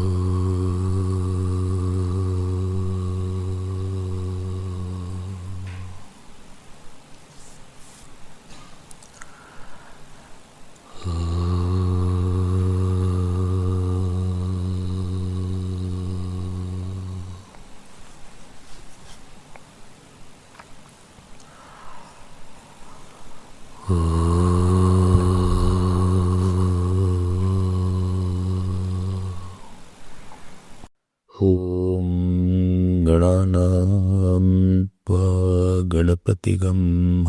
गणानां त्वा गणपतिगं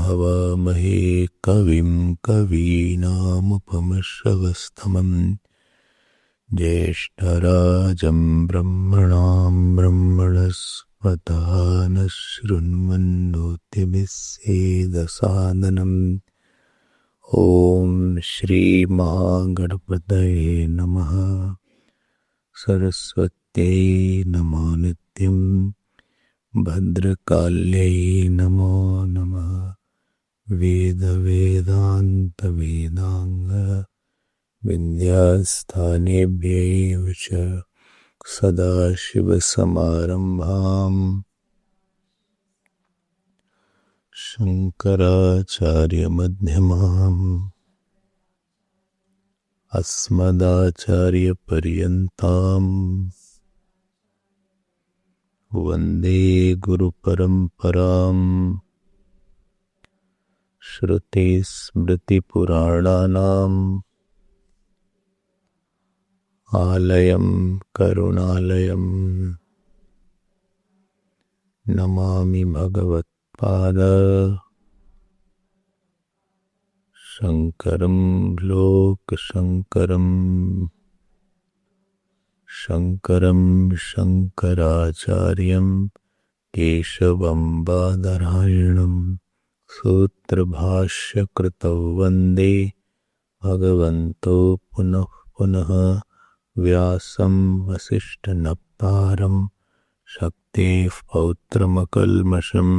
हवामहे कविं कवीनामुपमश्रवस्तमं ज्येष्ठराजं ब्रह्मणां ब्रह्मणस्पतः नः शृण्वन्नोतिभिस्सेदसादनम् ॐ श्रीमहागणपतये नमः। सरस्वत्यै नमो नित्यं भद्रकाल्यै नमो नमः। वेदवेदान्तवेदाङ्ग विद्यास्थानेभ्यैव च सदाशिवसमारम्भाम् शङ्कराचार्यमध्यमाम् अस्मदाचार्यपर्यन्ताम् वन्दे गुरुपरम्पराम्। श्रुतिस्मृतिपुराणानाम् आलयं करुणालयम् नमामि भगवत्पाद शङ्करं लोकशङ्करम् शङ्करं शङ्कराचार्यं केशवं बादरायणं सूत्रभाष्यकृतौ वन्दे भगवन्तो पुनः पुनः। व्यासं वसिष्ठनप्तारं शक्तेः पौत्रमकल्मषं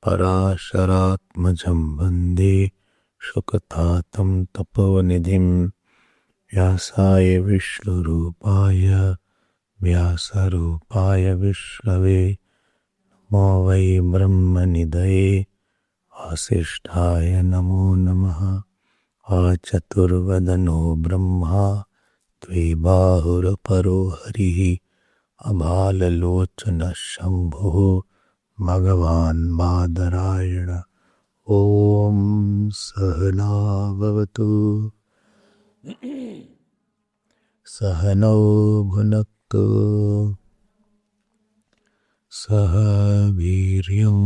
पराशरात्मजं वन्दे शुकतातं तपोनिधिं। व्यासाय विष्णुरूपाय व्यासरूपाय विष्णवे नमो वै ब्रह्मनिधये वासिष्ठाय नमो नमः। आचतुर्वदनो ब्रह्मा द्विबाहुरपरो हरिः अभाललोचनः शम्भुः भगवान् बादरायण। ॐ सहना भवतु सहनौ भुनक्तु सह वीर्यं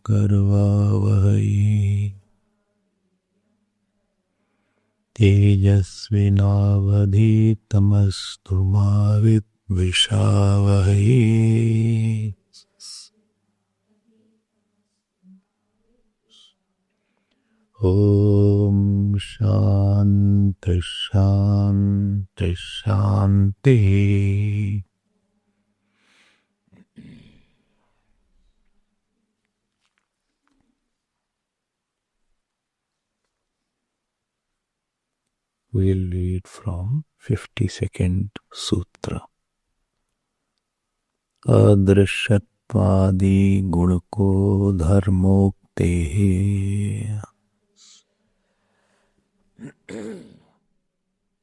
करवावहै तेजस्विनावधीतमस्तु मा विद्विषावहै। ॐ शान्ति शान्ति शान्तिः। We'll read from 52nd Sutra. अदृश्यत्वादि गुणको धर्मोक्तेः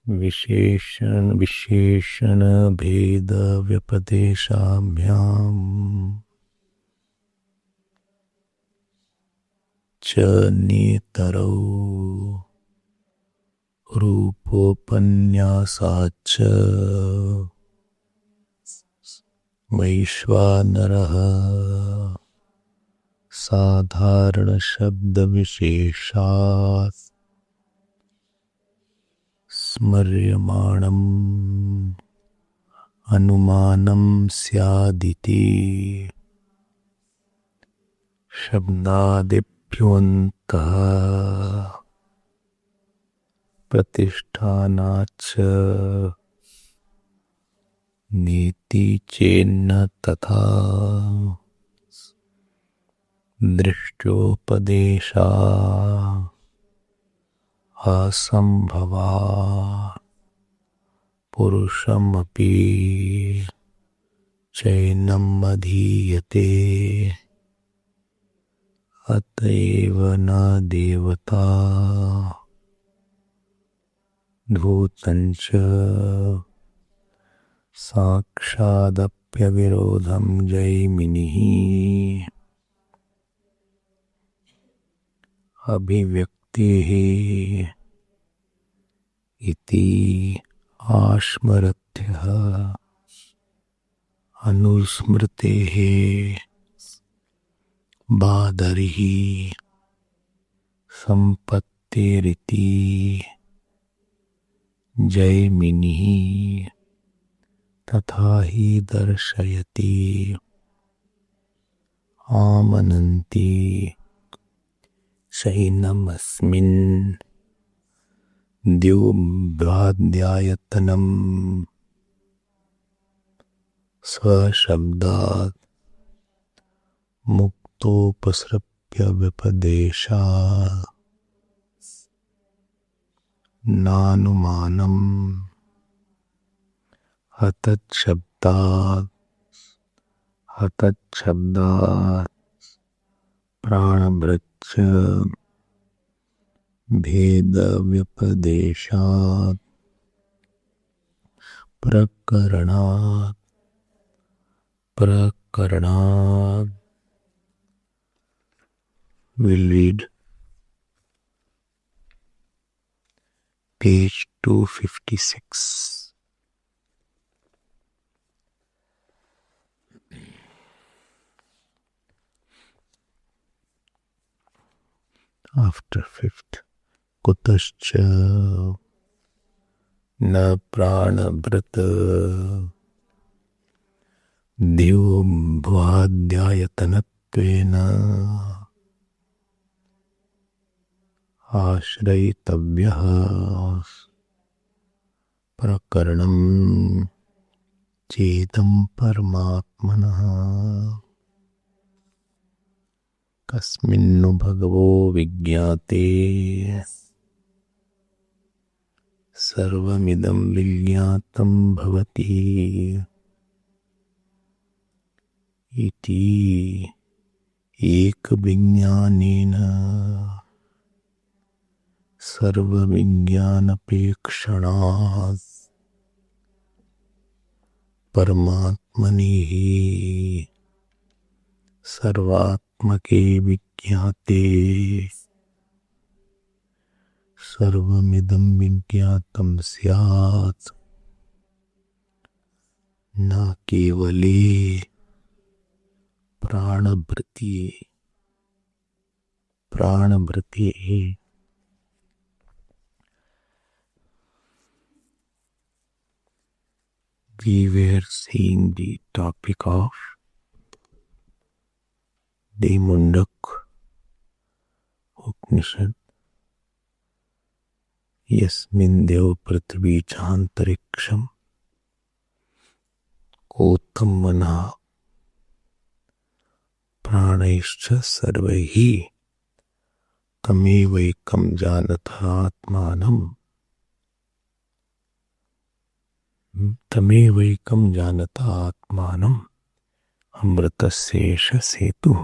विशेषण भेद व्यपदेशाभ्याम् च नेतरौ रूपोपन्यासाच्च वैश्वानरः साधारणशब्दविशेषात् स्मर्यमाणम् अनुमानं स्यादिति। शब्दादिभ्योऽन्तः प्रतिष्ठानाच्च नीति चेन्न तथा दृष्ट्योपदेशा असंभवा पुरुषमपि चैनम् अधीयते अतएव न देवता धूतञ्च साक्षादप्यविरोधं जैमिनिः अभिव्यक्तिः इति आस्मरत्यः अनुस्मृतेः बादरिः सम्पत्तिरिति जैमिनिः तथा हि दर्शयति आमनन्ति शैनमस्मिन् द्युम्बाध्यायतनं स्वशब्दात् मुक्तोपसृप्य व्यपदेशात् नानुमानम् हतच्छब्दात् प्राणभृच्च भेदव्यपदेशात् प्रकरणात् we'll read page 256. After fifth, kutascha न प्राणभृत द्युम्बाध्यायतनत्वेन आश्रयितव्यः प्रकरणं चेदं परमात्मनः कस्मिन्नु भगवो विज्ञाते सर्वमिदं विज्ञातं भवति इति एकविज्ञानेन सर्वविज्ञानपेक्षणात् परमात्मनि सर्वात्मके विज्ञाते सर्वमिदं विज्ञातं स्यात् न केवले प्राणभृति we were seeing the topic of the Mundak Upanishad. यस्मिन् देव पृथ्वी चान्तरिक्षं कोत्थं मनः प्राणैश्च सर्वैः तमेवैकं जानतः आत्मानं अमृतस्येष सेतुः.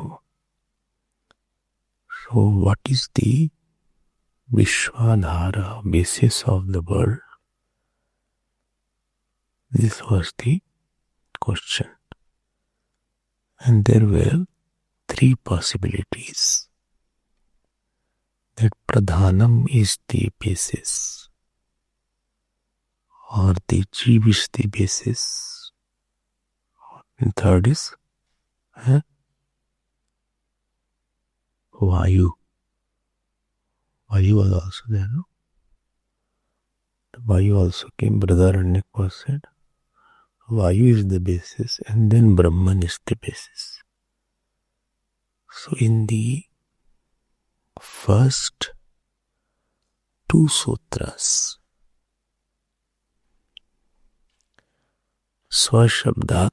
So what is the Vishwadhara, basis of the world? This was the question. And there were three possibilities. That Pradhanam is the basis, or the Jeev is the basis, and third is Vayu. Vayu was also there, no? Vayu also came, Brother Aranyak was said. Vayu is the basis, and then Brahman is the basis. So in the first two sutras, Swashabdat,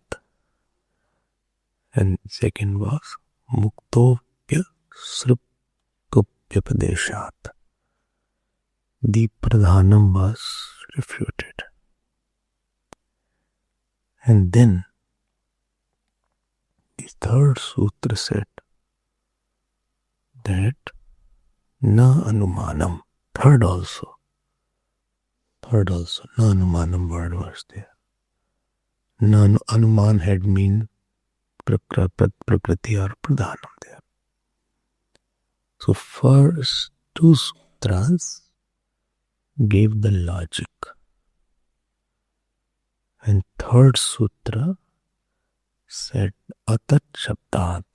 and second was Muktopya Srupkupyapadeshat, the Pradhanam was refuted. And then the third sutra said that na anumanam. Third also, na anumanam word was there. Na anuman had mean prakriti or pradhanam there. So first two sutras gave the logic, and third sutra said atat shabdat,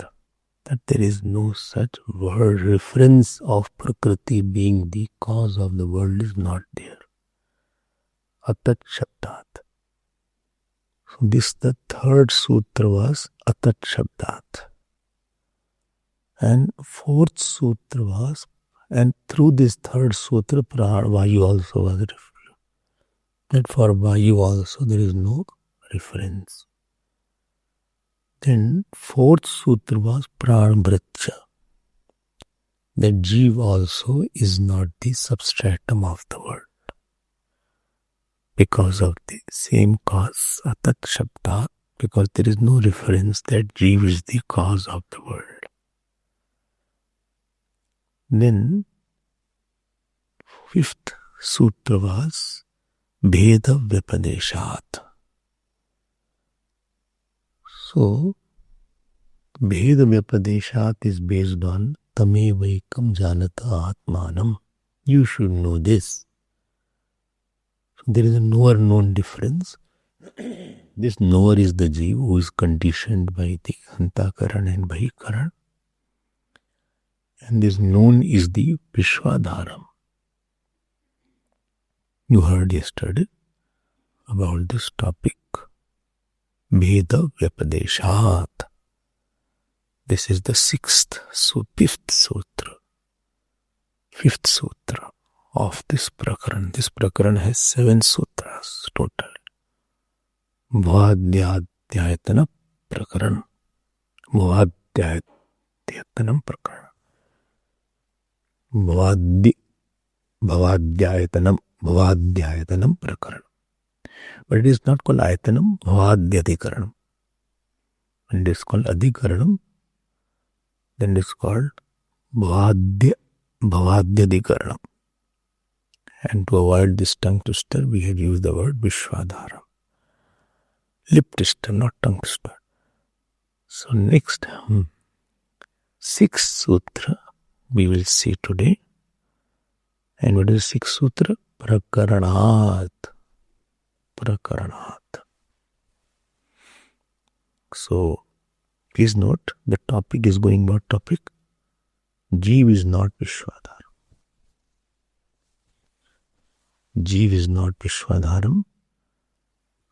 that there is no such word. Reference of prakriti being the cause of the world is not there. Atat shabdat. So this, the third sutra was atat shabdat. And fourth sutra was, and through this third sutra, Vayu also was referred. That for Vayu also there is no reference. Then fourth sutra was Pranamritya. That Jeev also is not the substratum of the world. Because of the same cause, Atat Shabdat, because there is no reference that Jeev is the cause of the world. Then fifth sutra was Bheda Vyapadeshat. So, Bheda Vyapadeshat is based on Tame Vaikam Janata Atmanam. You should know this. So there is a knower known difference. This knower is the Jeev who is conditioned by the Antakaran and Bahikaran. And this known is the Vishwadharam. You heard yesterday about this topic. Bheda Vyapadeshat. This is the fifth sutra of this Prakaran. This Prakaran has 7 sutras total. Bhavadhyayatanam Prakaran. Bhavadhyayatanam Prakaran. Bhavadhyayatanam Prakaran. But it is not called Ayatanam, Bhavadhyadhikaranam. When it is called Adhikaranam, then it is called Bhavadhyadhikaranam. And to avoid this tongue twister, we have used the word Vishwadharam. Lip twister, not tongue twister. So next, 6th sutra we will see today. And what is 6th sutra? Prakaranat. So, please note, the topic is going about topic. Jeev is not Vishwadharam. Jeev is not Vishwadharam.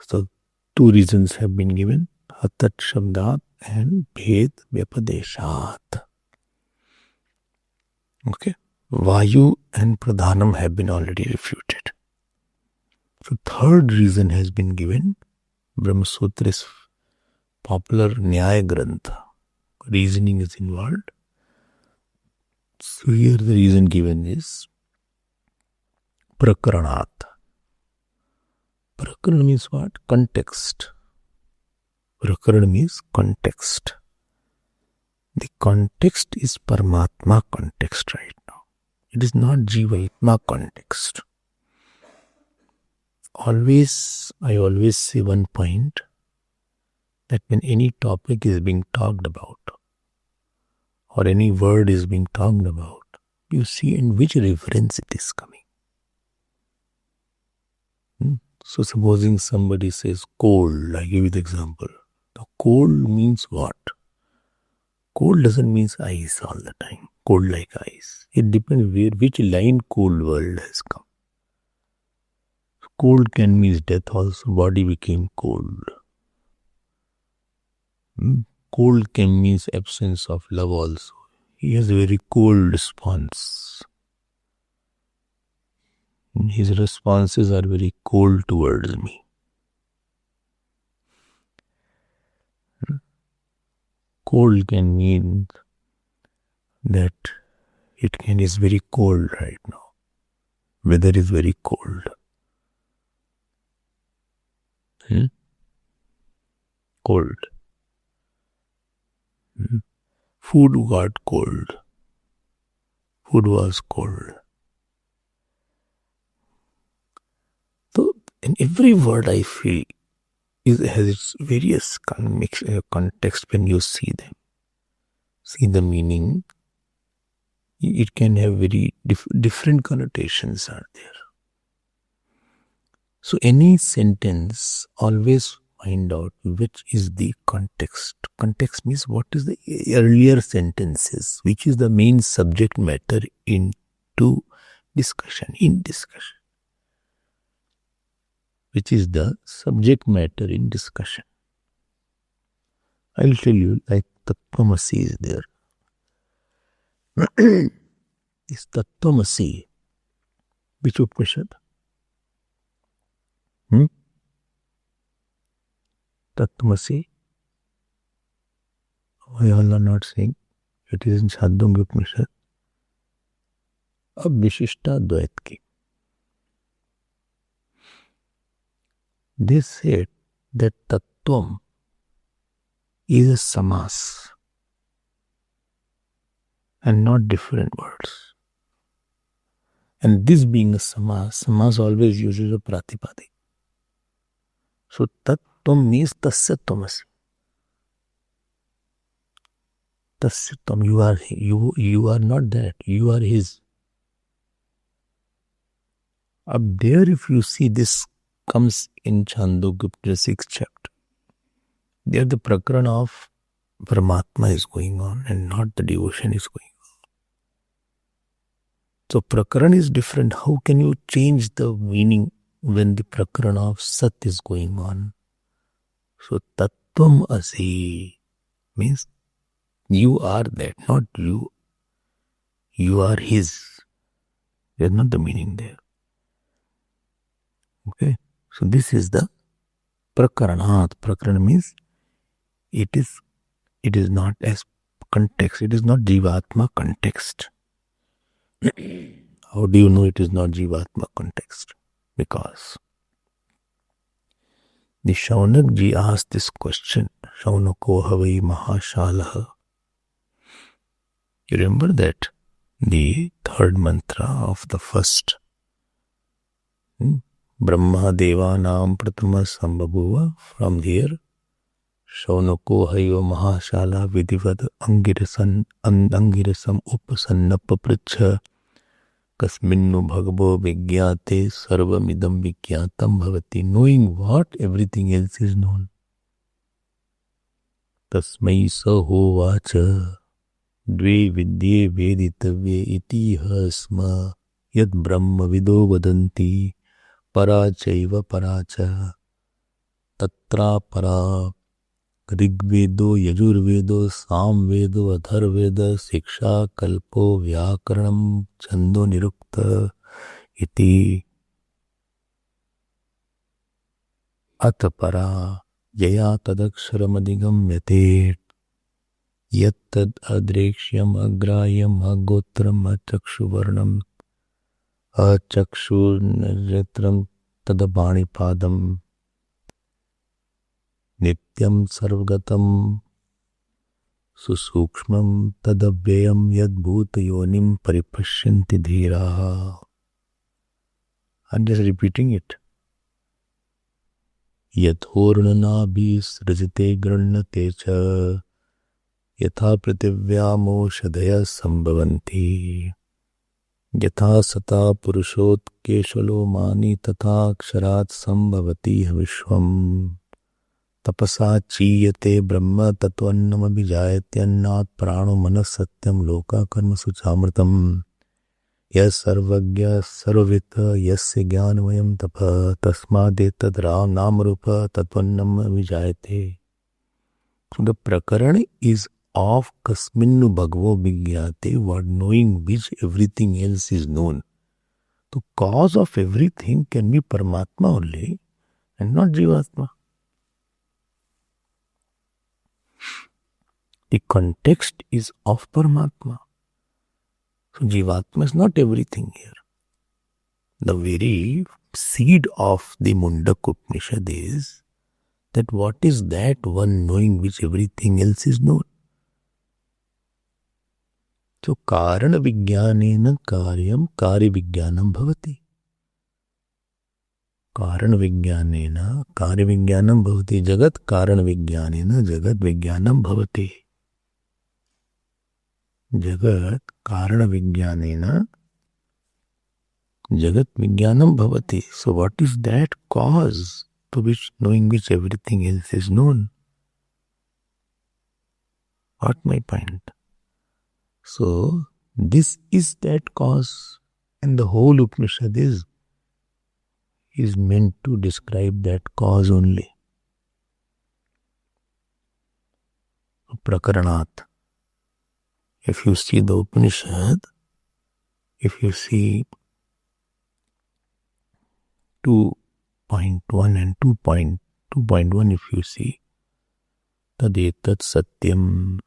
So, 2 reasons have been given. Atat Shabdat and Bhed Vyapadeshat. Okay. Vayu and Pradhanam have been already refuted. So, third reason has been given. Brahma Sutra is popular Nyaya Grantha. Reasoning is involved. So, here the reason given is Prakaranat. Prakaran means what? Context. Prakaran means context. The context is Paramatma context right now. It is not Jivaitma context. I always say one point, that when any topic is being talked about, or any word is being talked about, you see in which reference it is coming. So supposing somebody says cold, I give you the example. The cold means what? Cold doesn't mean ice all the time. Cold like ice. It depends which line cold world has come. Cold can mean death also. Body became cold. Cold can mean absence of love also. He has a very cold response. His responses are very cold towards me. Cold can mean that is very cold right now. Weather is very cold. cold. Food got cold. Food was cold. So, in every word I feel has its various context when you see them. See the meaning. It can have very different connotations are there. So any sentence, always find out which is the context. Context means what is the earlier sentences, which is the main subject matter in discussion. Which is the subject matter in discussion. I'll tell you, like Tattvamasi is there. Is Tattvamasi. Which Upanishad? Tattvamasi. Why all are not saying? It is in Chandogya Upanishad. Ab Vishishta Dvait ki. They said that Tattvam is a samas and not different words. And this being a samas always uses a pratipadi. So Tattvam means tasya tvamasi. Tasya tvam, you are not that, you are his. Up there, if you see, this comes in Chandogya 6th chapter. There the prakarana of Paramatma is going on and not the devotion is going on. So prakarana is different. How can you change the meaning when the prakarana of Sat is going on? So Tattvam Asi means you are that, not you. You are his. There's not the meaning there. Okay. So this is the prakaranat. Prakarana means it is not as context. It is not Jivatma context. How do you know it is not Jivatma context? Because the Shaunak ji asked this question. Shaunako havai mahashalaha. You remember that? The third mantra of the first. Brahma Devanam Pratama Sambhavuva. From here, Shaunako Hayo Mahashala Vidivad Angirasam Upasannapa Pracha Kasminnu Bhagavo Vigyate Sarvamidam Vigyatam Bhavati. Knowing what? Everything else is known. Tasmai Saho Vacha Dve Vidye Veditavye Iti Hasma Yad Brahma Vido Vadanti Parachaiva Paracha Tatra Para Rigvedo Yajurvedo Samvedo Adharveda Siksha Kalpo Vyakaranam Chando Nirukta Iti Atapara Jaya Tadaksharam Yate Yattad Adrekshyam Agrayam Agotram Achakshuvarnam Achakshurnajatram Tadabani Padam Nityam Sarvagatam Susukshmam Tadavyayam Yadbhuta Yonim Paripashyanti Dhiraha. I'm just repeating it. Yathornanabhi srajite granate cha Yatha prativyamo shadaya sambhavanti Yatha sata purushot keshalo mani tatha aksharat sambhavati vishwam Tapasa chiyate brahma tattvannam abhijayate annat prano manas satyam loka karma suchamritam Yas sarvagya sarvita yasya jnanamayam tapa tasmadetad namarupa tattvannam abhijayate. So the prakarana is of kasminnu bhagavo vigyate, what knowing which everything else is known. The cause of everything can be Paramatma only and not Jivatma. The context is of Paramatma. So Jivatma is not everything here. The very seed of the Mundaka Upanishad is that what is that one knowing which everything else is known? So Karana Vijnanena Karyam Karya Vijnanam Bhavati. Karana Vijnanena Karya Vijnanam Bhavati. Jagat Karana Vijnanena Jagat Vijnanam Bhavati. Jagat Karana Vijnanena Jagat Vijnanam Bhavati. So what is that cause to which knowing which everything else is known? What my point? So this is that cause, and the whole Upanishad is meant to describe that cause only. Prakaranat. If you see the Upanishad, if you see 2.1 and 2.1, if you see, Tadetat Satyam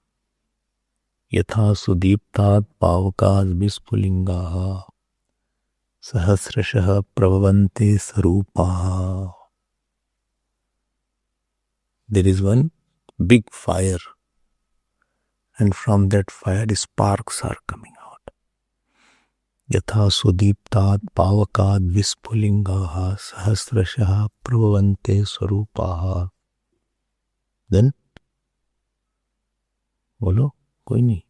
Yatha Sudiptat Pavakas Vispulingaha Sahasrashaha Pravavante Sarupaha. There is one big fire, and from that fire sparks are coming out. Yatha Sudiptat Pavakat Vispulingaha Sahasrashaha Pravavante Sarupaha. Then बोलो कोई नहीं.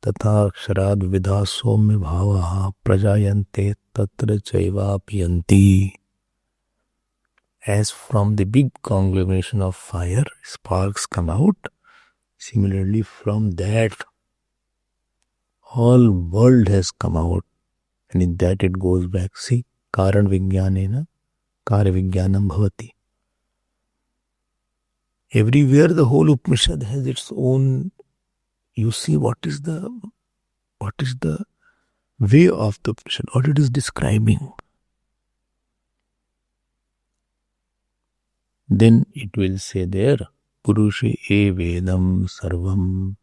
तथा अक्षराद विधा सौम्य भावः प्रजायन्ते तत्र चैवापयन्ति. As from the big conglomeration of fire sparks come out, similarly from that all world has come out, and in that it goes back. See, Karan Vijnanena Karya Vijnanam Bhavati. Everywhere the whole Upanishad has its own. You see what is the way of the Upanishad, what it is describing. Then it will say there, Purushe e Vedam Sarvam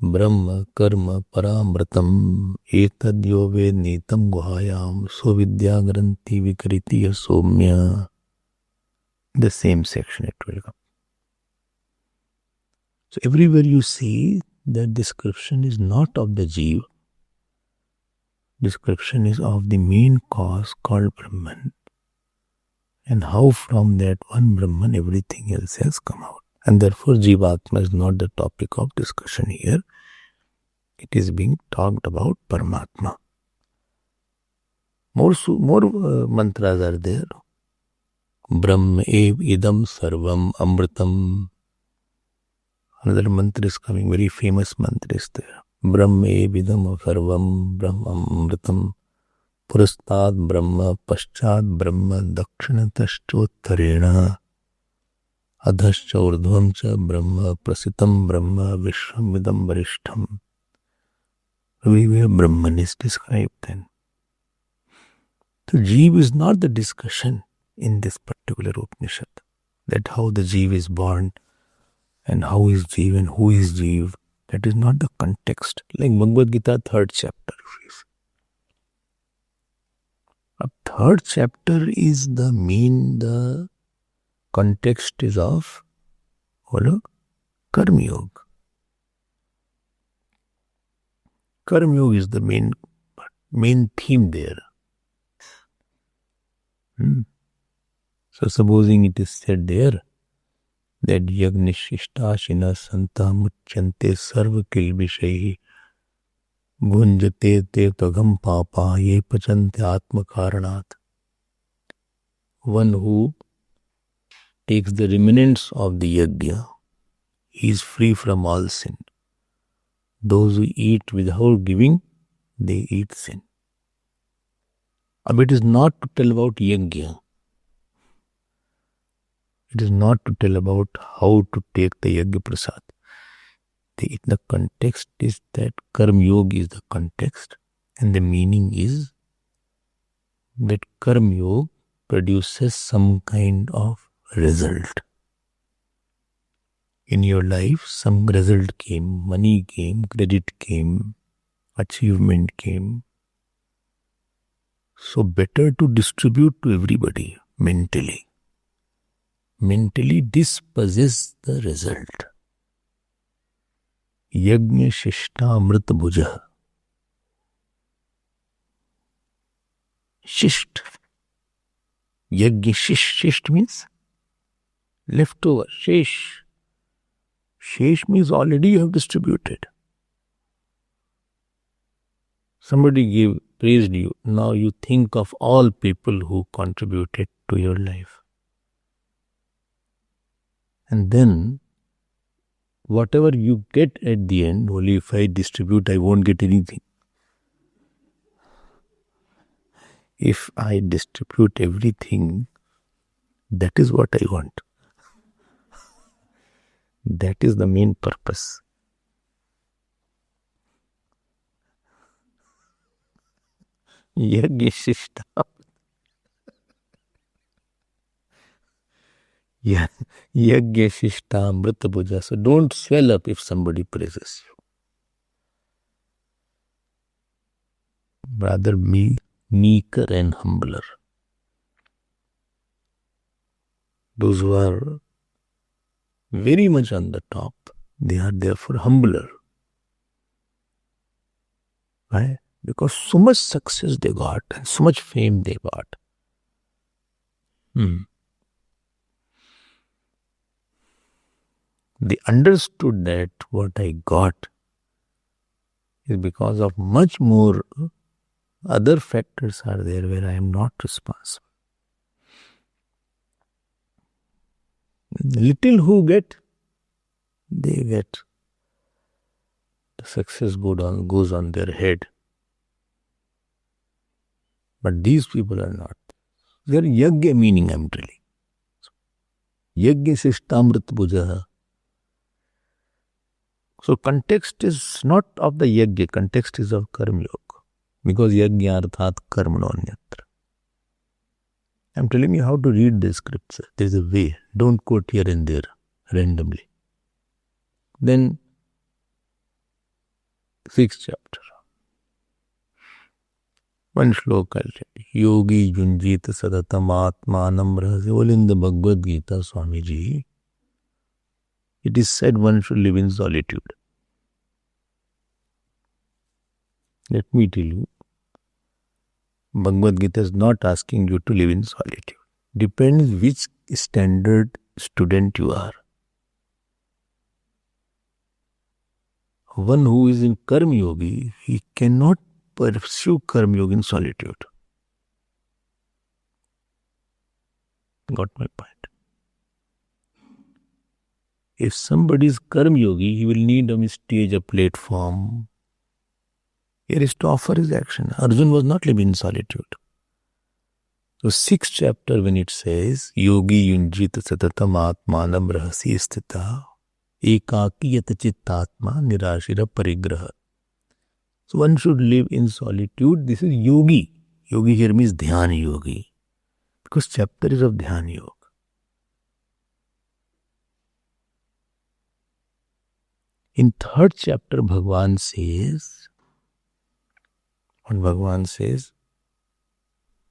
Brahma Karma Paramratam Etad Yo Ved Nitam Guhayam Sovidya Granti Vikritiya Somya. The same section it will come. So everywhere you see that description is not of the Jeev. Description is of the main cause called Brahman, and how from that one Brahman everything else has come out. And therefore Jivatma is not the topic of discussion here. It is being talked about Paramatma. More mantras are there. Brahm ev idam sarvam amritam. Another mantra is coming, very famous mantra is there. Brahm ev idam sarvam brahmam amritam. Purastad Brahma Paschad Brahma Dakshinataschottarena Adhascha Urdhvamcha Brahma Prasitam Brahma Vishramvidam Varishtham. Everywhere Brahman is described then. So Jeev is not the discussion in this particular Upanishad. That how the Jeev is born and how is Jeev and who is Jeev. That is not the context. Like Bhagavad Gita 3rd chapter. A 3rd chapter is the context is of Karma Yoga. Karma Yoga is the main theme there. So supposing it is said there that Yagnishishta Santa Muchyante Sarva Kilbishaihi Bhunjate te tagam papa ye pachante atma karanat. One who takes the remnants of the yajna is free from all sin. Those who eat without giving, they eat sin. But it is not to tell about yajna. It is not to tell about how to take the yajna prasad. The context is that Karma Yoga is the context, and the meaning is that Karma Yoga produces some kind of result. In your life, some result came, money came, credit came, achievement came. So better to distribute to everybody mentally. mentally dispossess the result. Yajna shishta amrit bhujah. Shisht. Yajna shisht means leftover. Shesh. Shesh means already you have distributed. Somebody praised you. Now you think of all people who contributed to your life. And then, whatever you get at the end, only if I distribute, I won't get anything. If I distribute everything, that is what I want. That is the main purpose. Yajna shishta. Yajna shishta amrita bhuja. So don't swell up if somebody praises you. Rather be meeker and humbler. Those who are very much on the top, they are therefore humbler. Why? Because so much success they got and so much fame they got. They understood that what I got is because of much more other factors are there where I am not responsible. Little who get, they get. The success goes on their head. But these people are not. They are yajna meaning, I am telling. Yajna shishtamrit bhuja. So context is not of the yajna, context is of karma yoga. Because yajna arthat karmano anyatra. I am telling you how to read the scripture. There is a way. Don't quote here and there randomly. Then, 6th chapter. One shloka I'll tell you. Yogi Junjita Sadatam Atmanam Rahasya. All in the Bhagavad Gita, Swamiji, it is said one should live in solitude. Let me tell you, Bhagavad Gita is not asking you to live in solitude. Depends which standard student you are. One who is in Karma Yogi, he cannot pursue Karma Yoga in solitude. Got my point? If somebody is Karma Yogi, he will need a stage, a platform. Here is to offer his action. Arjun was not living in solitude. So 6th chapter when it says, Yogi yunjita satatam atmanam rahasi sthita ekaki yata chittatma nirashira parigraha. So one should live in solitude. This is yogi. Yogi here means dhyana yogi. Because chapter is of dhyana yoga. In 3rd chapter, Bhagavan says,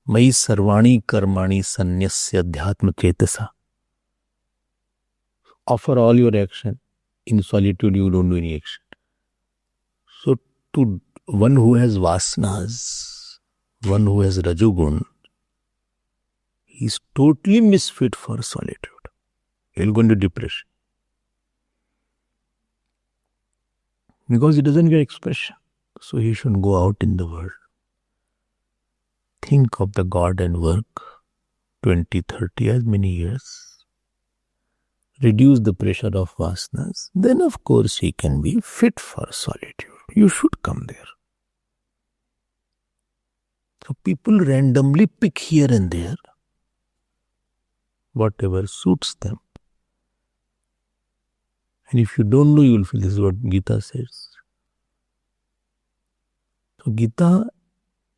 Mai sarvani karmani sanyasya dhyatma chetasa. Offer all your action. In solitude, you don't do any action. So, to one who has vasanas, one who has rajugun, he is totally misfit for solitude. He will go into depression. Because he doesn't get expression. So he should go out in the world. Think of the God and work 20, 30, as many years. Reduce the pressure of vasanas. Then of course he can be fit for solitude. You should come there. So people randomly pick here and there whatever suits them. And if you don't know, you will feel this is what Gita says. So Gita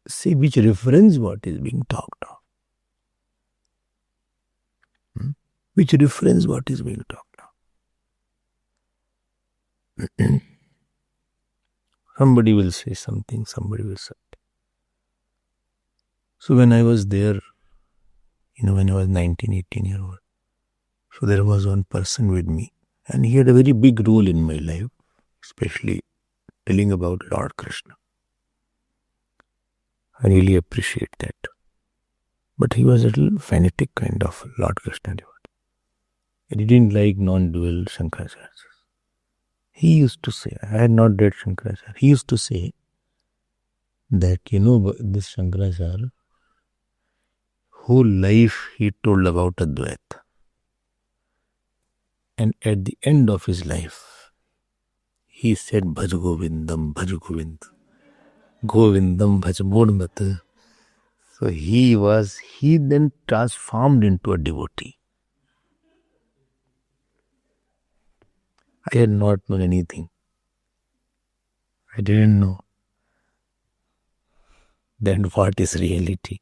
say which reference what is being talked of. Which reference what is being talked of. Somebody will say something, somebody will say. So when I was there, when I was 19, 18 years old, So there was one person with me, and he had a very big role in my life, especially telling about Lord Krishna. I really appreciate that. But he was a little fanatic kind of Lord Krishna devotee. He didn't like non-dual Shankaracharya. He used to say, I had not read Shankaracharya, he used to say that, this Shankaracharya, whole life he told about Advaita. And at the end of his life, he said, Bhaj Govindam, Bhaj Govind. Govindam, Bhaj Murmat. So he then transformed into a devotee. I had not known anything. I didn't know then what is reality.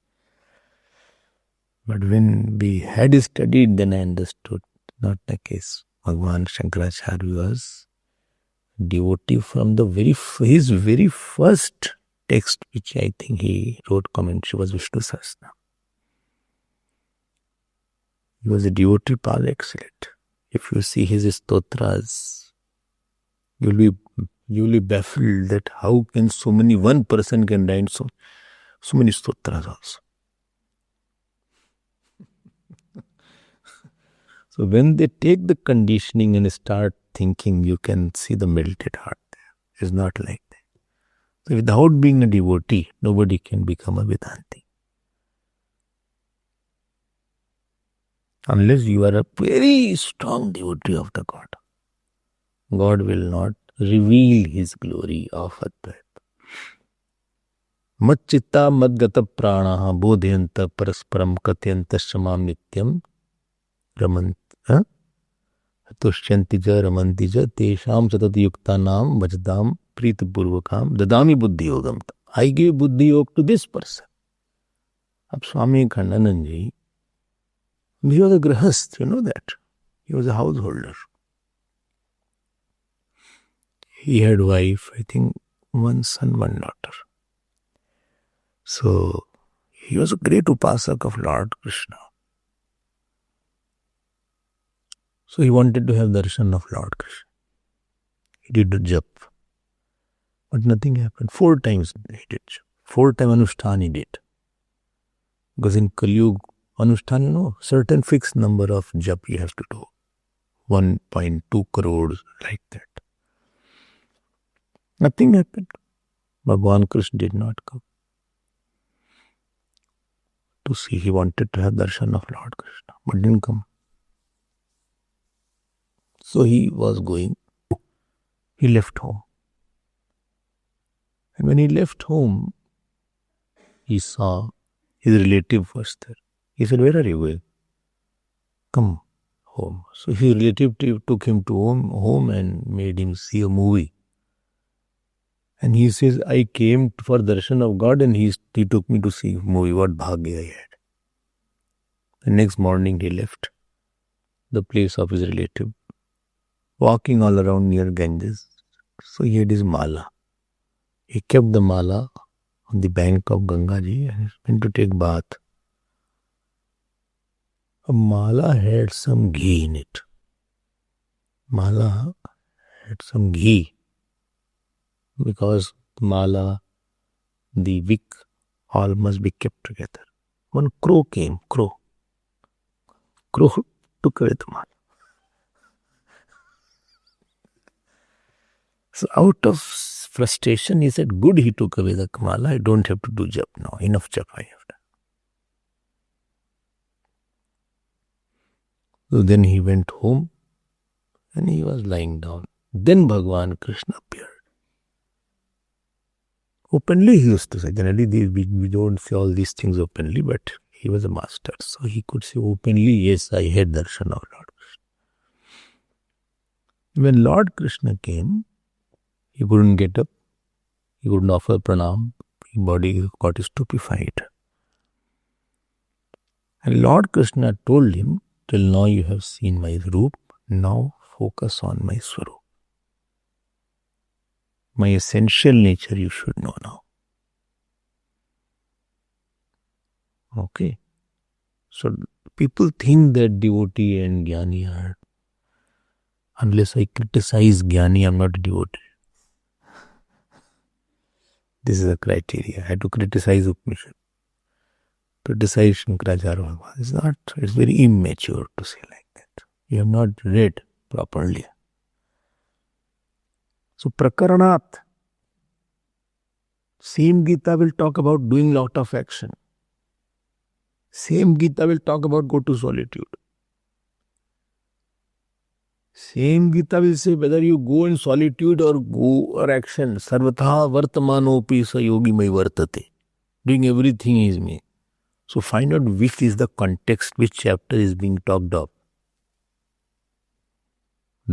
But when we had studied, then I understood. Not the case. Bhagwan Shankaracharya was devotee from his very first text, which I think he wrote commentary, was Vishnu Sahasranam. He was a devotee par excellence. If you see his stotras, you'll be baffled that how can one person can write so many stotras also. So when they take the conditioning and start thinking, you can see the melted heart there. It's not like that. So without being a devotee, nobody can become a Vedanti. Unless you are a very strong devotee of the God. God will not reveal his glory of Advaita. Mat chitta mad gata pranaha bodhyanta parasparam katyanta shamam nityam ramant. Tushyantija ramantija tesham satat yukta nam vajdam prita purvakam dadami buddhi yogam. I gave buddhi yoga to this person. Ab Swami Khandanand ji, he was a grahast, you know that. He was a householder. He had wife, I think one son, one daughter. So he was a great upasak of Lord Krishna. So he wanted to have darshan of Lord Krishna. He did the jap. But nothing happened. 4 times he did jap. 4 times Anushthan he did. Because in Kali Yuga, Anushthan, certain fixed number of jap you have to do. 1.2 crores, like that. Nothing happened. Bhagwan Krishna did not come to see. He wanted to have darshan of Lord Krishna, but didn't come. So he was going. He left home. And when he left home, he saw his relative was there. He said, where are you going? Come home. So his relative took him to home and made him see a movie. And he says, I came for darshan of God and he took me to see a movie. What bhagya I had. The next morning he left the place of his relative, walking all around near Ganges. So he had his mala. He kept the mala on the bank of Ganga ji and went to take bath. A mala had some ghee in it. Mala had some ghee because mala, the wick, all must be kept together. One crow came, Crow took away the mala. So out of frustration, he said, good, he took away the mala. I don't have to do jap now. Enough jap I have done. So then he went home and he was lying down. Then Bhagwan Krishna appeared. Openly he used to say. Generally we don't say all these things openly, but he was a master. So he could say openly, yes, I had darshan of Lord Krishna. When Lord Krishna came, he couldn't get up. He couldn't offer pranam. His body got stupefied. And Lord Krishna told him, till now you have seen my roop. Now focus on my swarup. My essential nature you should know now. Okay. So People think that devotee and jnani are, unless I criticize jnani, I'm not a devotee. This is a criteria. I had to criticize Upanishad, criticize Shankaracharya Bhagavan. It's very immature to say like that. You have not read properly. So Prakaranat, same Gita will talk about doing lot of action. Same Gita will talk about go to solitude. Same Gita will say whether you go in solitude or go or action. Sarvatha vartamanopi sa yogi mai vartate. Doing everything is me. So find out which is the context, which chapter is being talked of.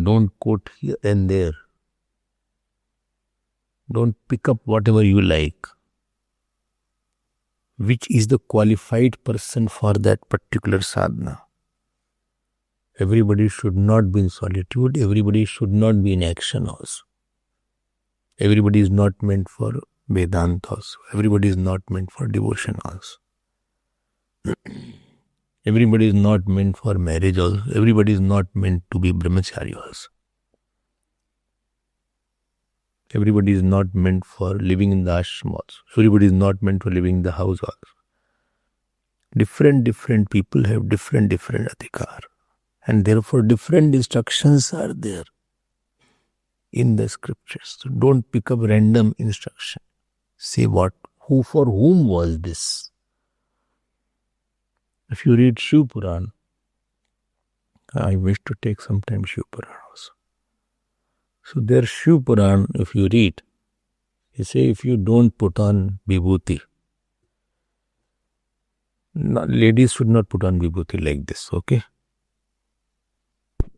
Don't quote here and there. Don't pick up whatever you like. Which is the qualified person for that particular sadhana? Everybody should not be in solitude. Everybody should not be in action also. Everybody is not meant for Vedanta also. Everybody is not meant for devotion also. Everybody is not meant for marriage also. Everybody is not meant to be brahmachari also. Everybody is not meant for living in the ashram also. Everybody is not meant for living in the house also. Different people have different adhikar. And therefore different instructions are there in the scriptures. So don't pick up random instruction. Say for whom was this? If you read Shiv Puran, I wish to take some time Shiv Puran also. So there Shiv Puran, if you read, you say if you don't put on vibhuti, ladies should not put on vibhuti like this, okay?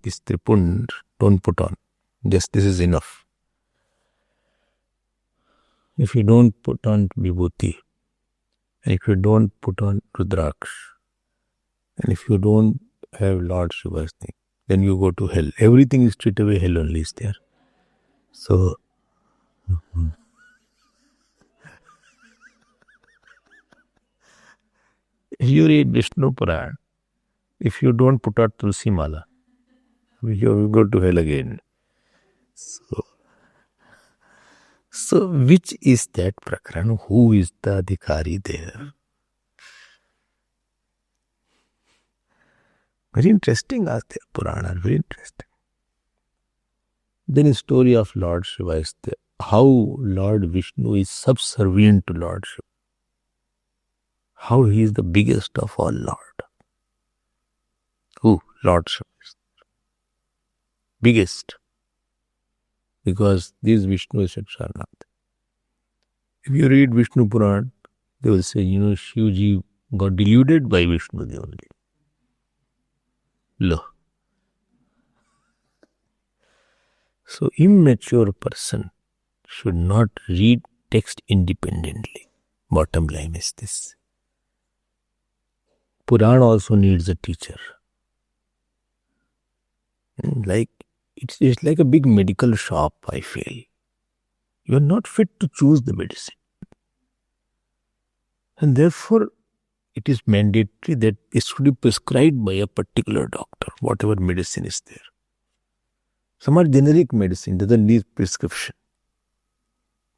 This tripund, don't put on. This is enough. If you don't put on vibhuti, and if you don't put on rudraksh, and if you don't have Lord Shiva's name, then you go to hell. Everything is straight away hell only is there. So, if you read Vishnu Puran, if you don't put out Tulsi Mala, you will go to hell again. So which is that Prakaran? Who is the Adhikari there? Very interesting, Purana, very interesting. Then the story of Lord Shiva is there. How Lord Vishnu is subservient to Lord Shiva. How he is the biggest of all Lord. Who? Lord Shiva is biggest. Because this Vishnu is Sakshanat. If you read Vishnu Puran, they will say, Shivji got deluded by Vishnu only. Lo. So immature person should not read text independently. Bottom line is this. Puran also needs a teacher. It's like a big medical shop, I feel. You are not fit to choose the medicine. And therefore, it is mandatory that it should be prescribed by a particular doctor, whatever medicine is there. Some are generic medicine, doesn't need prescription.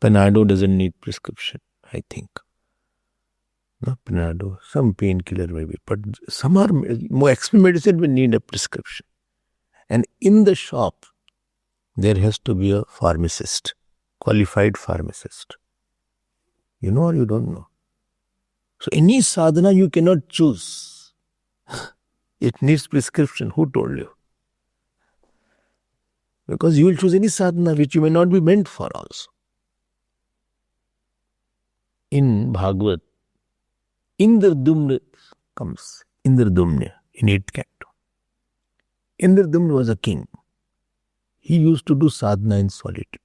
Panado doesn't need prescription, I think. No, Panado, some painkiller maybe, but some are more expensive medicine will need a prescription. And in the shop, there has to be a pharmacist, qualified pharmacist. You know or you don't know? So any sadhana you cannot choose. It needs prescription. Who told you? Because you will choose any sadhana which you may not be meant for also. In Bhagavad, Indradumna comes. Indradumna in 8th canto. Indradumna was a king. He used to do sadhana in solitude.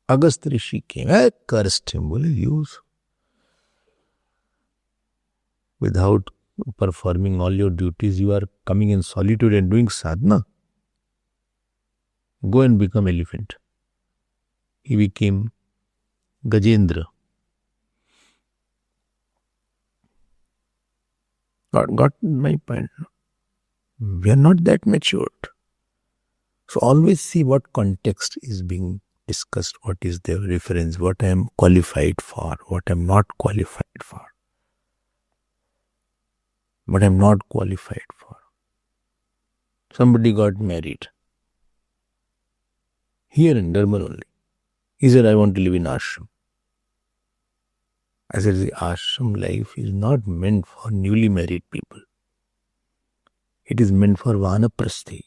Agastya Rishi came. I cursed him. Use. Without performing all your duties, you are coming in solitude and doing sadhana. Go and become elephant. He became Gajendra. Got my point? We are not that matured. So always see what context is being discussed, what is the reference, what I am qualified for, what I am not qualified for. What I am not qualified for. Somebody got married. Here in Durban only. He said, I want to live in ashram. I said, the ashram life is not meant for newly married people. It is meant for vanaprasthi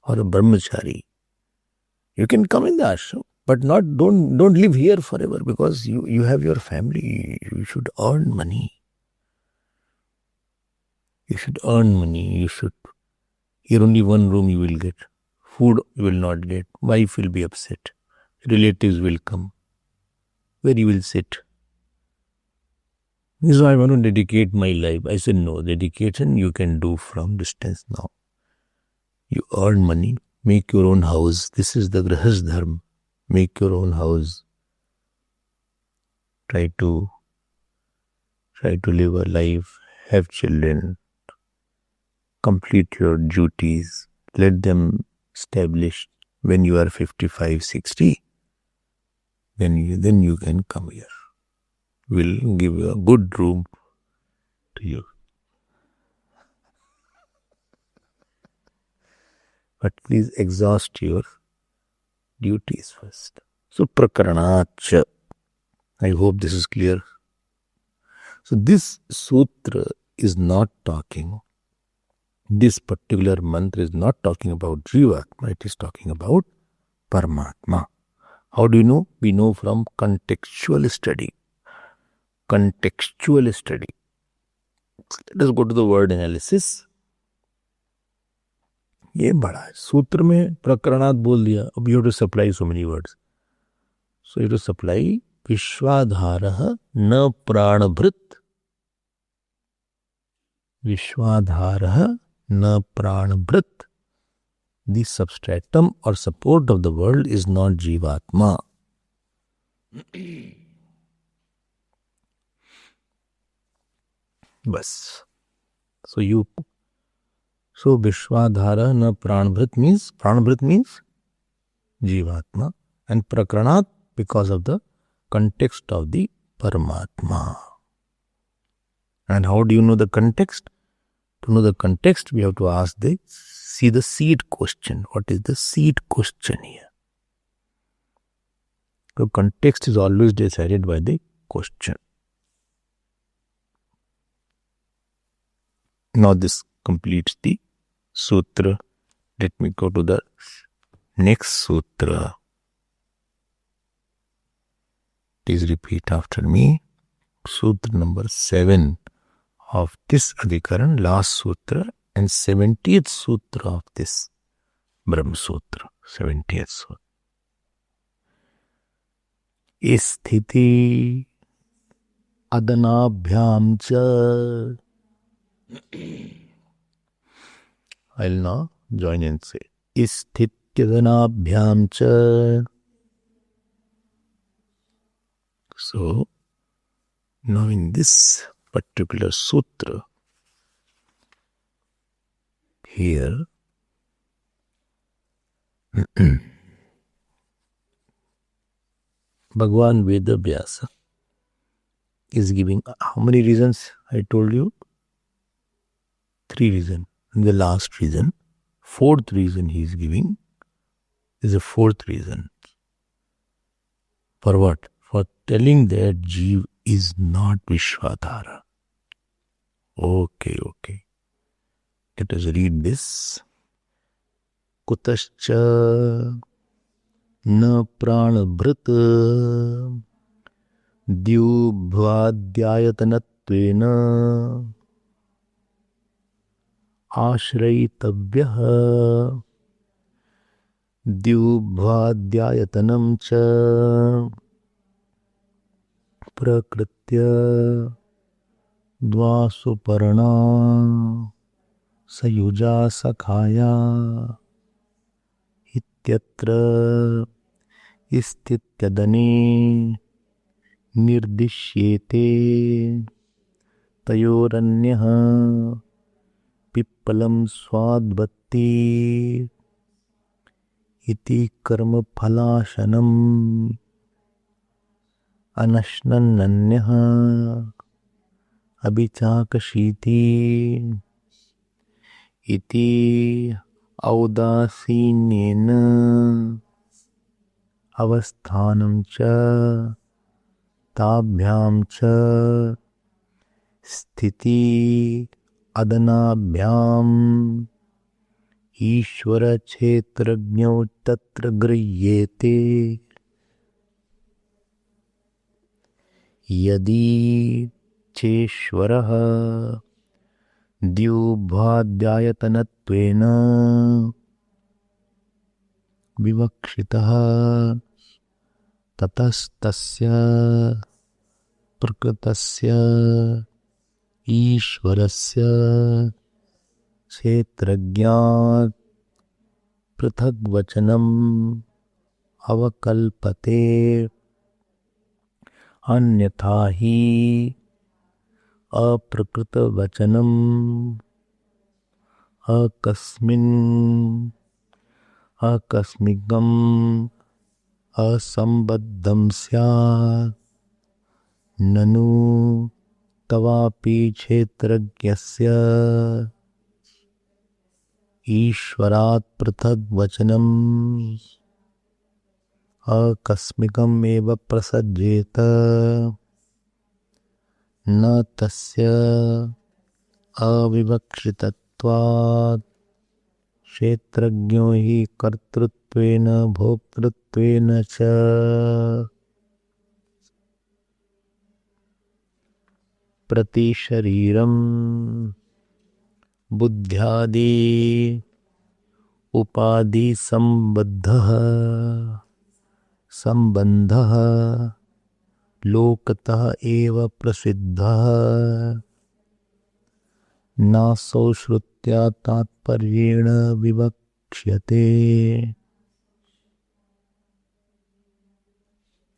or a brahmachari. You can come in the ashram, but don't live here forever, because you have your family. You should earn money. You should earn money. Here only one room you will get. Food you will not get. Wife will be upset. Relatives will come. Where you will sit? So I want to dedicate my life. I said, no, dedication you can do from distance now. You earn money, make your own house. This is the Grihas Dharma. Make your own house. Try to live a life, have children, complete your duties, let them establish. When you are 55, 60, then you can come here. We'll give you a good room to you. But please exhaust your duties first. So, Prakaranacha. I hope this is clear. So, this sutra is not talking, this particular mantra is not talking about Jivatma, it is talking about Paramatma. How do you know? We know from contextual study. Contextual study. Let us go to the word analysis. ये बड़ा है. सूत्र में प्रकरणात बोल दिया. अब you have to supply so many words. So you have to supply विश्वाधारः न प्राणभृत. विश्वाधारः न प्राणभृत. The substratum or support of the world is not Jivatma. Bas. So Vishwadhara na Pranabhrit means Jivatma, and Prakranat because of the context of the Paramatma. And how do you know the context? To know the context, we have to see the seed question. What is the seed question here? The context is always decided by the question. Now this completes the sutra. Let me go to the next sutra. Please repeat after me. Sutra number 7 of this Adhikaran, last sutra, and 70th sutra of this Brahma Sutra. 70th sutra. Isthiti adanabhyam cha. I'll now join and say Isthityadanabhyam cha. So, now in this particular sutra, here, Bhagwan Vedavyasa is giving how many reasons? I told you 3 reasons. And the last reason, 4th reason he is giving is a 4th reason. For what? For telling that Jeev is not Vishwadhara. Okay. Let us read this. Kutascha na pranabhrata dyubhvadhyayatanatvena आश्रयितव्यः द्युभ्वाद्यायतनं च प्रकृत्य द्वासुपर्णा सयुजा सखाया इत्यत्र स्थित्यदने निर्दिश्येते तयोरन्यः पिप्पलं स्वाद्वत्ति इति कर्मफलाशनम् अनश्नन्नन्यः अभिचाकशीति इति औदासीन्येन अवस्थानं च ताभ्यां च स्थिति अदनाभ्याम् ईश्वर क्षेत्रज्ञौ तत्र गृह्येते। यदि चेश्वरः द्युभाद्यायतनत्वेन विवक्षितः ततस्तस्य प्रकृतस्य ईश्वरस्य क्षेत्रज्ञात् पृथग्वचनम् अवकल्पते। अन्यथा हि अप्रकृतवचनम् आकस्मिकम् असंबद्धं स्यात्। ननु तवापि क्षेत्रज्ञस्य ईश्वरात् पृथग्वचनम् आकस्मिकम् एव प्रसज्येत। न तस्य अविवक्षितत्वात् क्षेत्रज्ञो हि कर्तृत्वेन भोक्तृत्वेन च प्रतिशरीरं बुद्ध्यादि उपाधि संबंधः लोकतः एव प्रसिद्धः। नासौ श्रुत्या तात्पर्येण विवक्ष्यते।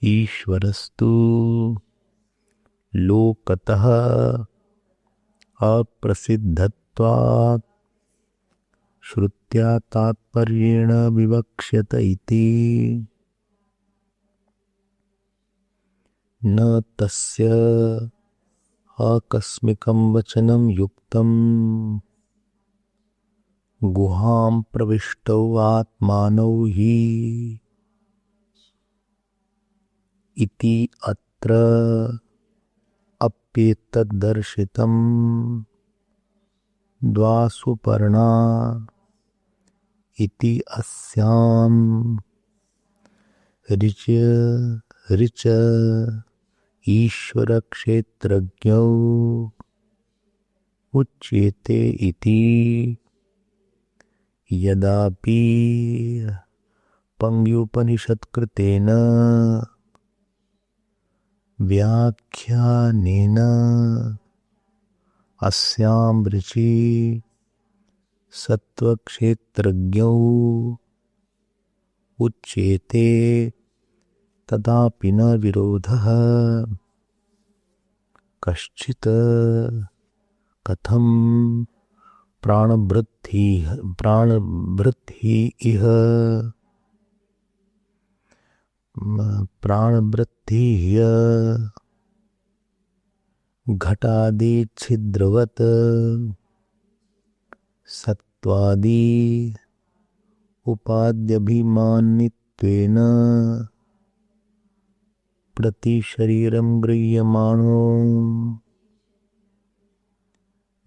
ईश्वरस्तु लोकतः अप्रसिद्धत्वात् श्रुत्या तात्पर्येण विवक्ष्यत इति। न तस्य आकस्मिकं वचनं युक्तं गुहां प्रविष्टौ आत्मानौ हि इति अत्र अप्येतद्दर्शितं। द्वासुपर्णा इति अस्यां ऋच ईश्वर क्षेत्रज्ञौ उच्यते इति। यदापि पंग्युपनिषत्कृतेन व्याख्यानेन अस्यां ऋचि सत्वक्षेत्रज्ञौ उच्येते तदापि न विरोधः। कश्चित् कथं प्राणवृद्धि इह घटादि छिद्रवत् सत्वादि उपाद्यभिमानित्वेन प्रतिशरीरं गृह्यमाणो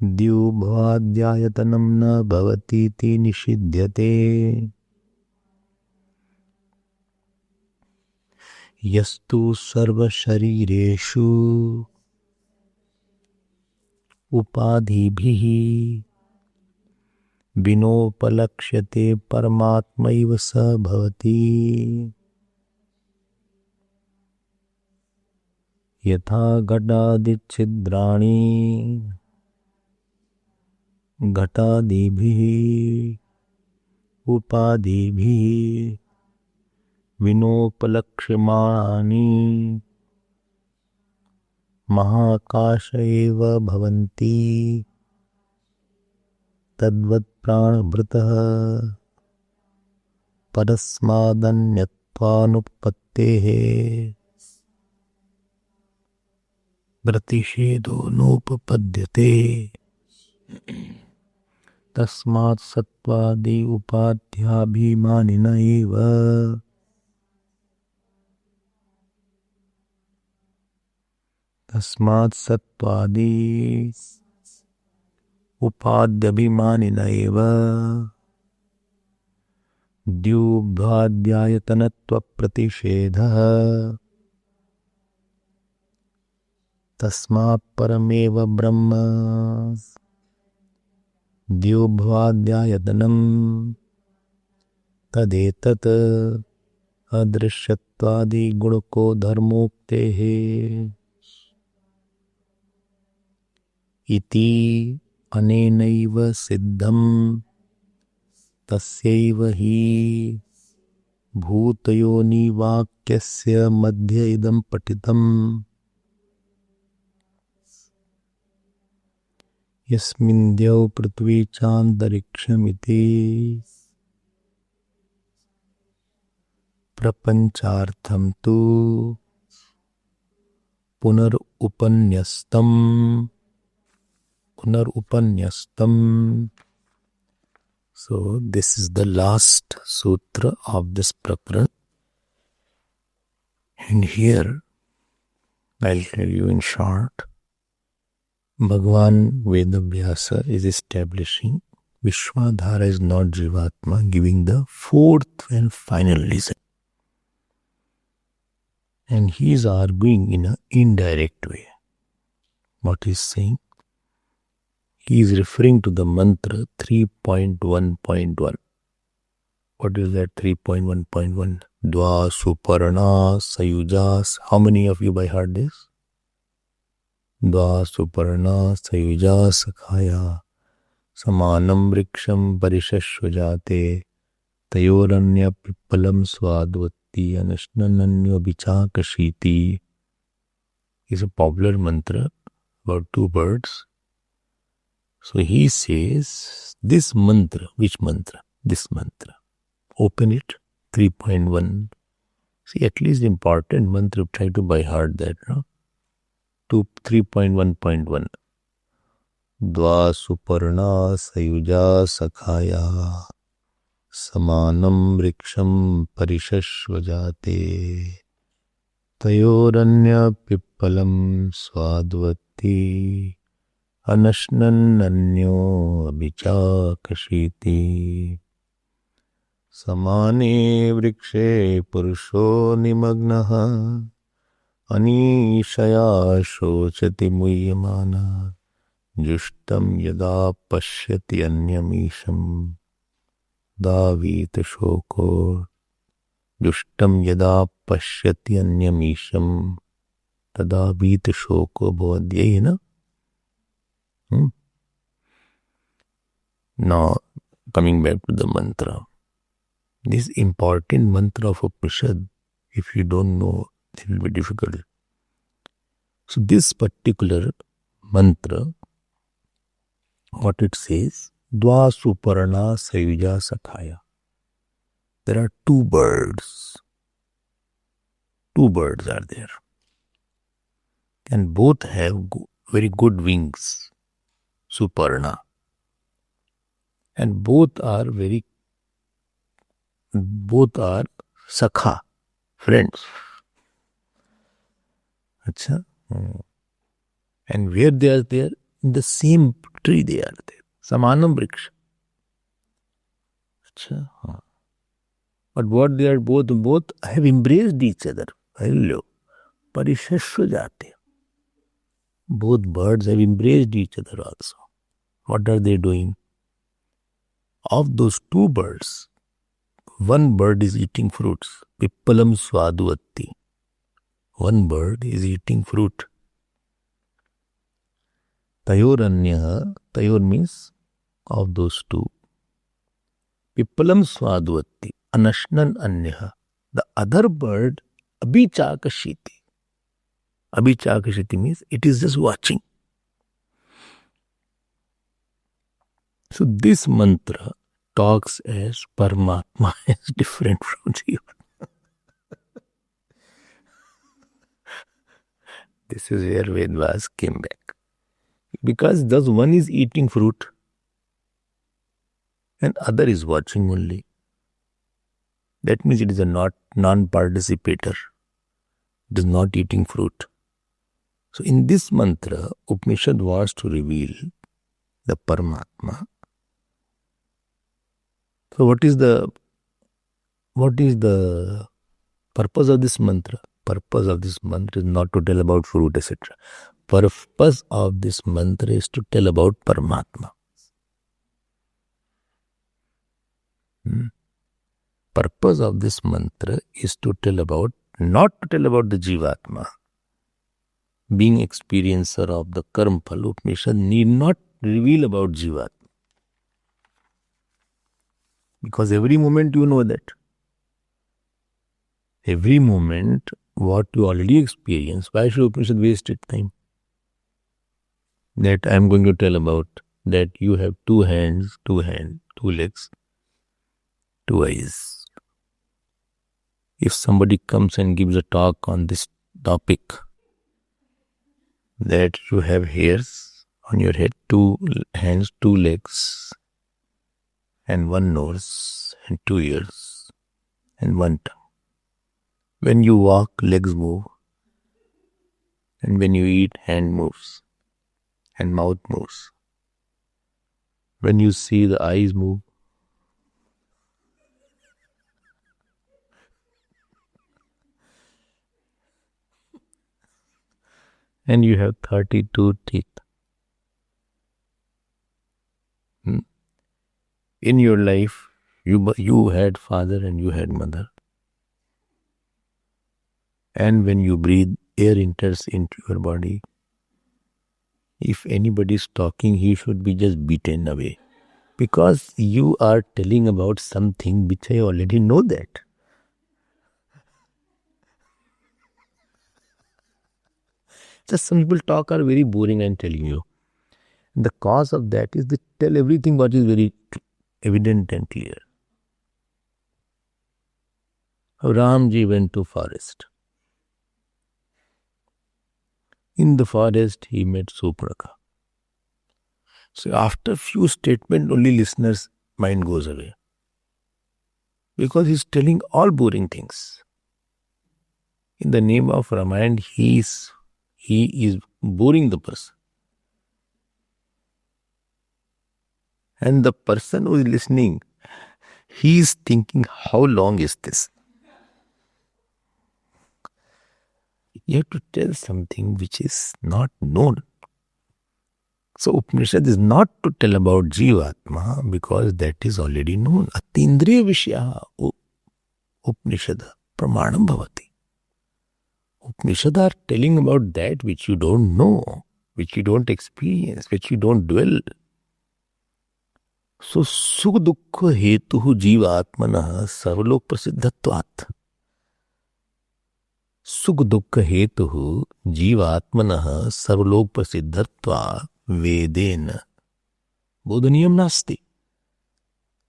द्युभाद्यायतनं न भवतीति निषिध्यते। यस्तु सर्वशरीरेषु उपाधिभिः विनोपलक्ष्यते परमात्मैव स भवति। यथा घटादिच्छिद्राणि घटादिभिः उपाधिभिः विनोपलक्ष्यमाणानि महाकाश एव भवन्ति तद्वत् प्राणभृतः परस्मादन्यत्वानुपत्तेः प्रतिषेधो नोपपद्यते तस्मात् सत्त्वादि उपाध्याभिमानिन एव तस्मात् सत्त्वादि उपाध्यभिमानिन एव द्युभ्याद्यायतनत्वप्रतिषेधः तस्मात् परमेव ब्रह्म द्युभ्याद्यायतनं तदेतत् अदृश्यत्वादिगुणको धर्मोक्तेः इति अनेनैव सिद्धं तस्यैव हि भूतयोनिवाक्यस्य मध्ये इदं पठितम् यस्मिन्द्यौ पृथ्वी चान्तरिक्षमिति प्रपञ्चार्थं तु पुनरुपन्यस्तम् So this is the last sutra of this prakarana, and here I'll tell you in short. Bhagavan Vedavyasa is establishing Vishwadhara is not Jivatma, giving the fourth and final reason. And he is arguing in an indirect way. What he is saying? He is referring to the mantra 3.1.1. What is that 3.1.1? Dva Suparna Sayujas. How many of you by heart this? Dva Suparna Sayuja Sakhaya Samanam Vriksham Parishashvajate Tayoranya Pippalam Swadvati Anashnananyo Vichakashiti is a popular mantra about two birds. So he says, this mantra, which mantra? This mantra. Open it, 3.1. See, at least important mantra, try to by heart that, no? 3.1.1. Dva Suparna Sayuja Sakhaya Samanam Vriksham Parishashvajate Tayoranya Pippalam Swadvati Anashnananyo Abhichakashiti Samane Vrikshe Purusho Nimagnaha Anishaya Shochati Muyyamana Jushtam Yada Pashyati Anyamisham Davita Shoko Jushtam Yada Pashyati Anyamisham Tadavita Shoko Bhavadhyena. Now, coming back to the mantra. This important mantra of Upanishad, if you don't know, it will be difficult. So this particular mantra, what it says, Dva Suparna Sayuja Sakhaya. There are two birds. Two birds are there. And both have very good wings. Suparna. And both are Sakha, friends. Achha? And where they are there? In the same tree they are there. Samanam Vriksha. Achha? But what they are both have embraced each other. Hello. Parishashvajate. Both birds have embraced each other also. What are they doing? Of those two birds, one bird is eating fruits. Pippalam Swadvati. One bird is eating fruit. Tayoranya, Tayor means of those two. Pippalam Swadvati. Anashnan Anyaha. The other bird, Abhichakashiti. Abhichakashati means it is just watching. So this mantra talks as Paramatma is different from Jiva. This is where Vedvas came back. Because thus one is eating fruit and other is watching only. That means it is a non-participator. It is not eating fruit. So in this mantra, Upanishad was to reveal the Paramatma. So what is the purpose of this mantra? Purpose of this mantra is not to tell about fruit, etc. Purpose of this mantra is to tell about Paramatma. Purpose of this mantra is to tell about, not to tell about the Jivatma. Being experiencer of the Karma Phala, Upanishad need not reveal about Jivatma. Because every moment you know that. Every moment what you already experience, why should Upanishad waste its time? That I am going to tell about that you have two hands, two legs, two eyes. If somebody comes and gives a talk on this topic, that you have hairs on your head, two hands, two legs, and one nose, and 2 ears, and one tongue. When you walk, legs move, and when you eat, hand moves, and mouth moves. When you see, the eyes move. And you have 32 teeth. In your life, you had father and you had mother. And when you breathe, air enters into your body. If anybody is talking, he should be just beaten away. Because you are telling about something which I already know that. Just some people talk are very boring, I'm telling you. The cause of that is they tell everything what is very evident and clear. Ramji went to forest. In the forest, he met Supraka. So after few statements, only listener's mind goes away. Because he's telling all boring things. In the name of Ramayana, he is boring the person. And the person who is listening, he is thinking, how long is this? You have to tell something which is not known. So Upanishad is not to tell about Jivatma because that is already known. Atindriya Vishya Upanishad Pramanam Bhavati. Upanishad are telling about that which you don't know, which you don't experience, which you don't dwell. So Sukh Dukkha Hetuhu Jivatmanah Sarvalok Prasiddhatvat. Sukh Dukkha Hetuhu Jivatmanah Sarvalok Prasiddhatva Vedena Bodhaniyam Nasti.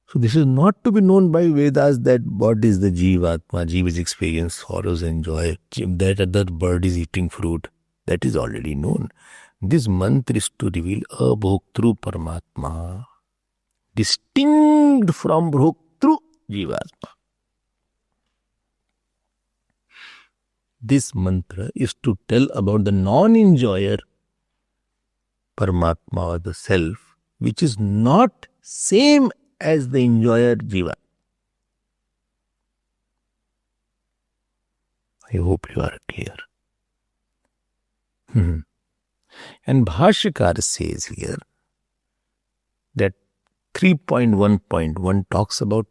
So this is not to be known by Vedas that what is the Jivatma, Jiva's experience, sorrows and joy, that other bird is eating fruit. That is already known. This mantra is to reveal a Bhoktru Paramatma, distinct from Bhoktru Jivatma. This mantra is to tell about the non-enjoyer Paramatma or the self, which is not same as the enjoyer Jiva. I hope you are clear. And Bhashyakar says here that 3.1.1 talks about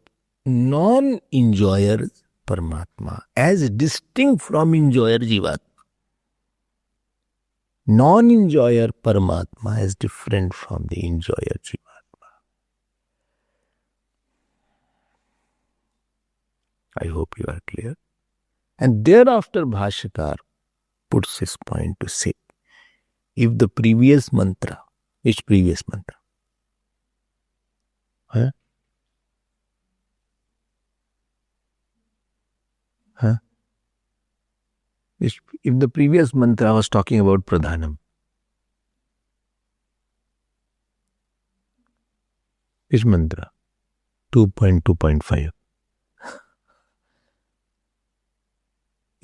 non-enjoyer Paramatma as distinct from enjoyer Jiva. Non-enjoyer Paramatma is different from the enjoyer Jiva. I hope you are clear. And thereafter Bhashyakar puts his point to say, if the previous mantra, which previous mantra? Huh? Huh? If the previous mantra was talking about Pradhanam, which mantra? 2.2.5.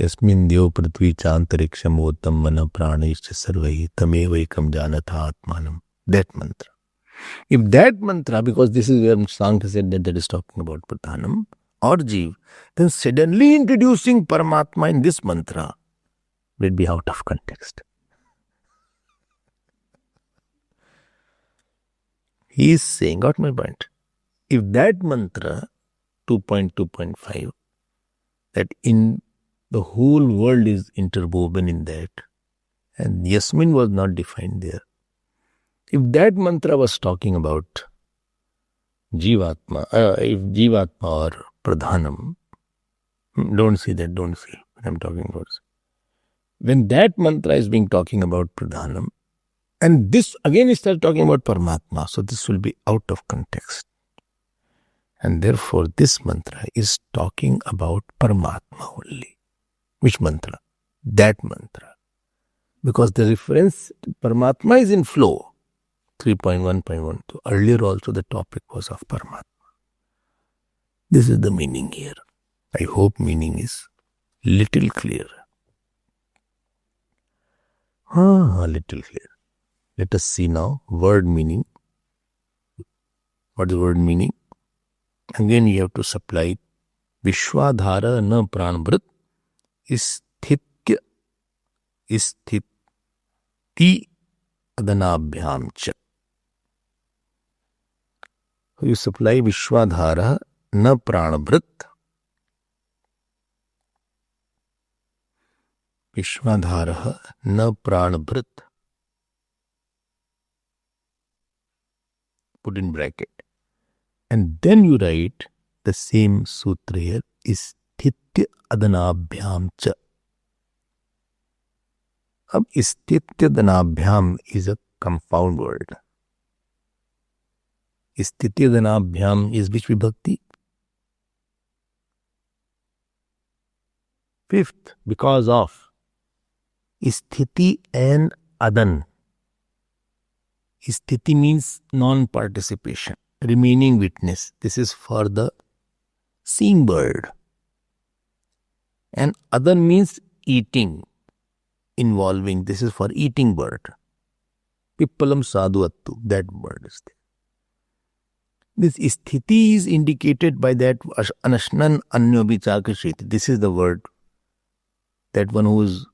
यस्मिन् देव पृथ्वी चांतरिक्षम ओतम मन प्राणैश्च सर्वैः तमेवैकं जानथा आत्मानं. That mantra. If that mantra, because this is where Sankhya said that is talking about Pradhanam or Jeev, then suddenly introducing Paramatma in this mantra will be out of context. He is saying, got my point? If that mantra 2.2.5, that in the whole world is interwoven in that, and Yasmin was not defined there. If that mantra was talking about Jivatma, if Jivatma or Pradhanam, don't see that, don't see what I'm talking about. When that mantra is being talking about Pradhanam, and this again is still talking about Paramatma, so this will be out of context. And therefore this mantra is talking about Paramatma only. Which mantra? That mantra. Because the reference to Paramatma is in flow. 3.1.1. So earlier also the topic was of Paramatma. This is the meaning here. I hope meaning is little clear. Little clear. Let us see now word meaning. What is word meaning? Again you have to supply Vishwadhara na pranvrit isthiti adanabhyam cha. You supply Vishwadhara na pranvrit. Vishwadhara na pranvrit. Put in bracket. And then you write the same sutra here, isthitya adanabhyam cha. Ab isthitya adanabhyam is a compound word. Isthitya adanabhyam is which vibhakti? Fifth, because of. Isthiti and adan. Isthiti means non-participation, remaining witness. This is for the seeing bird. And adan means eating, involving. This is for eating bird. Pippalam sadhu attu, that bird is there. This isthiti is indicated by that anashnan anyobhichakashiti. This is the word. That one who is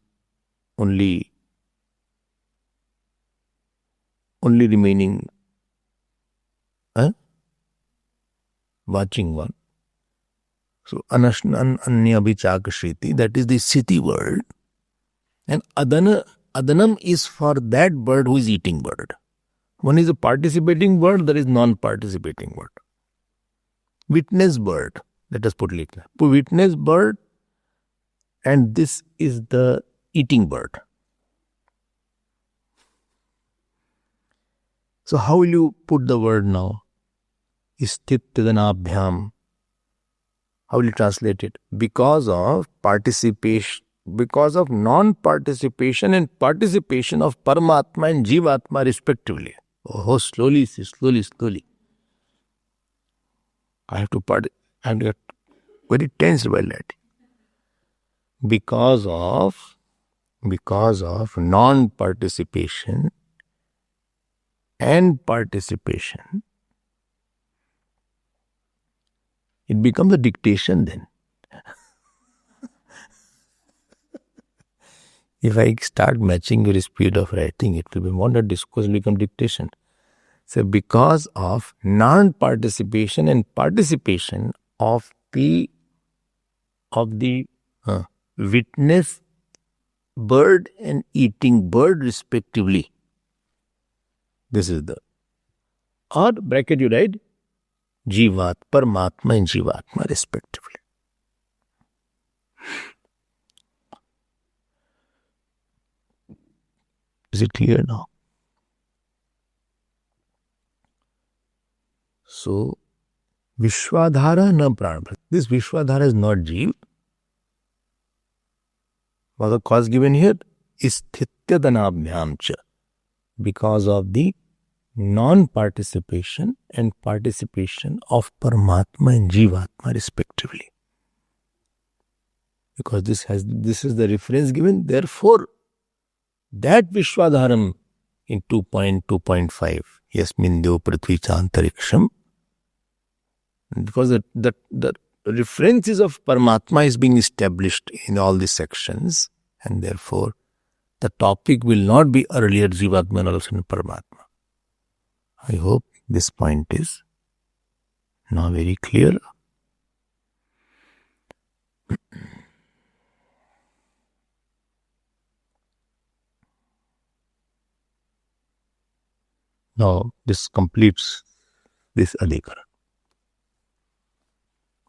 only remaining watching one. So anashnan anyabhichakashiti, that is the city word. And adanam is for that bird who is eating bird. One is a participating bird, there is non-participating bird. Witness bird, let us put it like that. Witness bird, and this is the eating bird. So how will you put the word now? Isthittyadanabhyam. How will you translate it? Because of participation, because of non-participation and participation of Paramatma and Jivatma respectively. Oh, slowly. I have to get very tense while that. Because of non-participation and participation, it becomes a dictation then. If I start matching your speed of writing, it will be more than discourse become dictation. So because of non-participation and participation of the witness bird and eating bird respectively. This is the, or bracket you write, Jivat, Paramatma and Jivatma respectively. Is it clear now? So, Vishwadhara na Pranabhat. This Vishwadhara is not Jeev. What the cause given here? Isthityadanabhyam cha. Because of the non-participation and participation of Paramatma and Jivatma respectively. Because this is the reference given, therefore, that Vishwadharam in 2.2.5, Yasmin Dev Prithvi Chantariksham, because the references of Paramatma is being established in all these sections, and therefore the topic will not be earlier Jivatma and also Paramatma. I hope this point is now very clear. Now this completes this adhikara.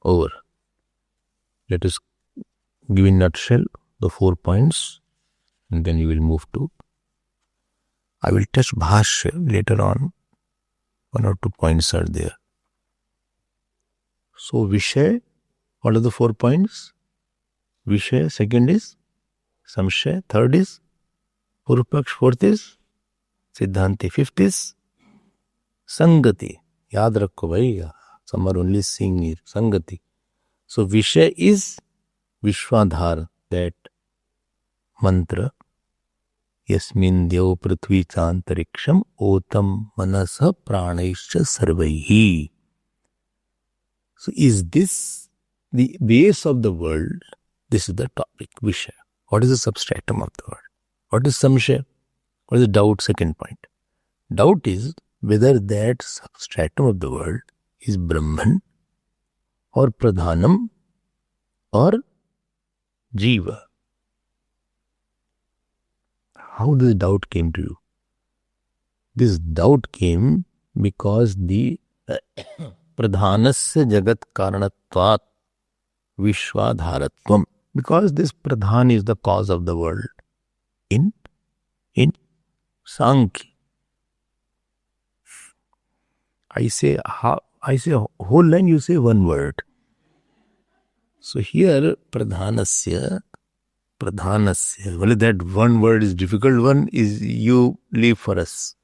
Over. Let us give in nutshell the 4 points, and then we will move to. I will touch Bhashya later on. 1 or 2 points are there. So Vishay, what are the 4 points? Vishay, second is Samshay, third is Purupaksh, fourth is Siddhanti, fifth is Sangati. Yaad rakho bhai, some are only seeing it. Sangati. So Vishay is Vishwadhar, that mantra. Yasmin Dev Prithvi Chantariksham Otam Manasa Pranaischa Sarvaihi. So is this the base of the world? This is the topic, Vishay. What is the substratum of the world? What is Samshaya? What is the doubt? Second point. Doubt is whether that substratum of the world is Brahman or Pradhanam or Jiva. How this doubt came to you? This doubt came because the Pradhanasya Jagat Karanatvat Vishwadharatvam. Because this Pradhan is the cause of the world in Sankhya. I say whole line, you say one word. So here Pradhanasya, well, that one word is difficult one, is you leave for us.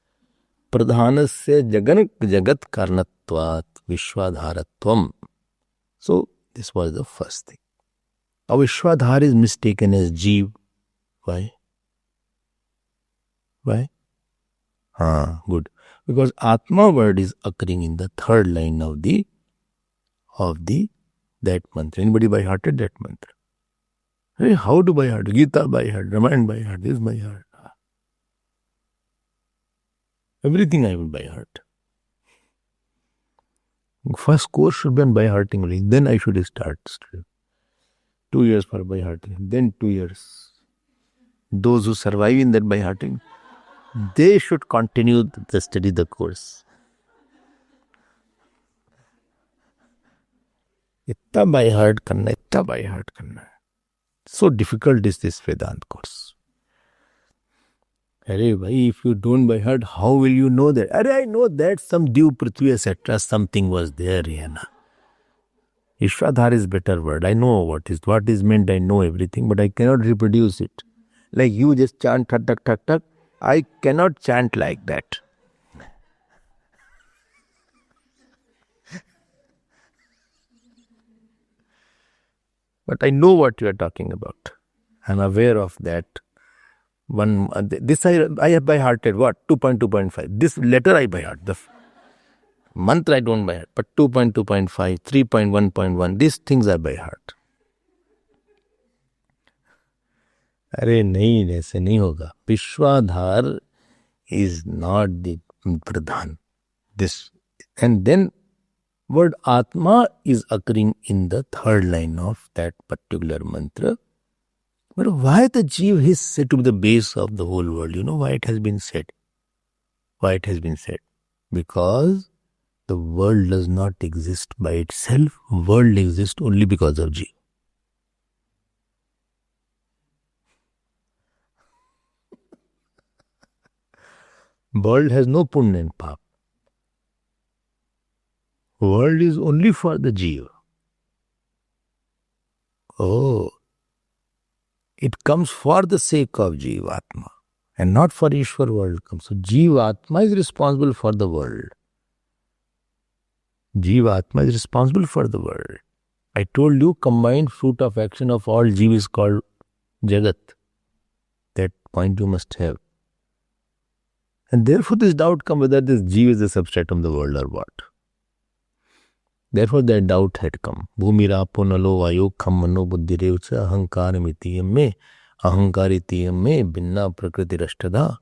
Pradhanasya Jagat Karanatvat Vishwadharatvam. So this was the first thing. Now Vishwadhar is mistaken as Jeev. Why? Good. Because Atma word is occurring in the third line of that mantra. Anybody by hearted that mantra? Hey, how to by heart? Gita by heart, Ramayana by heart, this by heart. Everything I will by heart. First course should be on by hearting only. Then I should start. 2 years for by hearting. Then 2 years. Those who survive in that by hearting, they should continue to study the course. Itta by heart karna. So difficult is this Vedanta course. Arey bhai, if you don't by heart, how will you know that? Arey, I know that some Dev Prithvi etc. something was there. Ishwadhar is better word. I know what is meant. I know everything, but I cannot reproduce it. Like you just chant tak tak tak tak. I cannot chant like that. But I know what you are talking about. I am aware of that. This I have by hearted. What? 2.2.5. This letter I by heart. The mantra I don't by heart. But 2.2.5, 3.1.1. These things are by heart. अरे नहीं, ऐसे नहीं होगा. Vishwadhar is not the Pradhan. This, and then word Atma is occurring in the third line of that particular mantra. But why the Jeev is said to be the base of the whole world? You know why it has been said? Why it has been said? Because the world does not exist by itself. World exists only because of Jeev. World has no punya and pap. World is only for the jiva. Oh, it comes for the sake of Jivatma and not for Ishwar world comes. So Jivatma is responsible for the world. Jivatma is responsible for the world. I told you combined fruit of action of all Jiva is called Jagat. That point you must have. And therefore this doubt comes whether this Jiva is the substratum of the world or what. Therefore that doubt had come. Bhumirapo nalo vayo kham mano buddhirevcha ahankar mitiyam me ahankaritiyam me binna prakriti rashtada.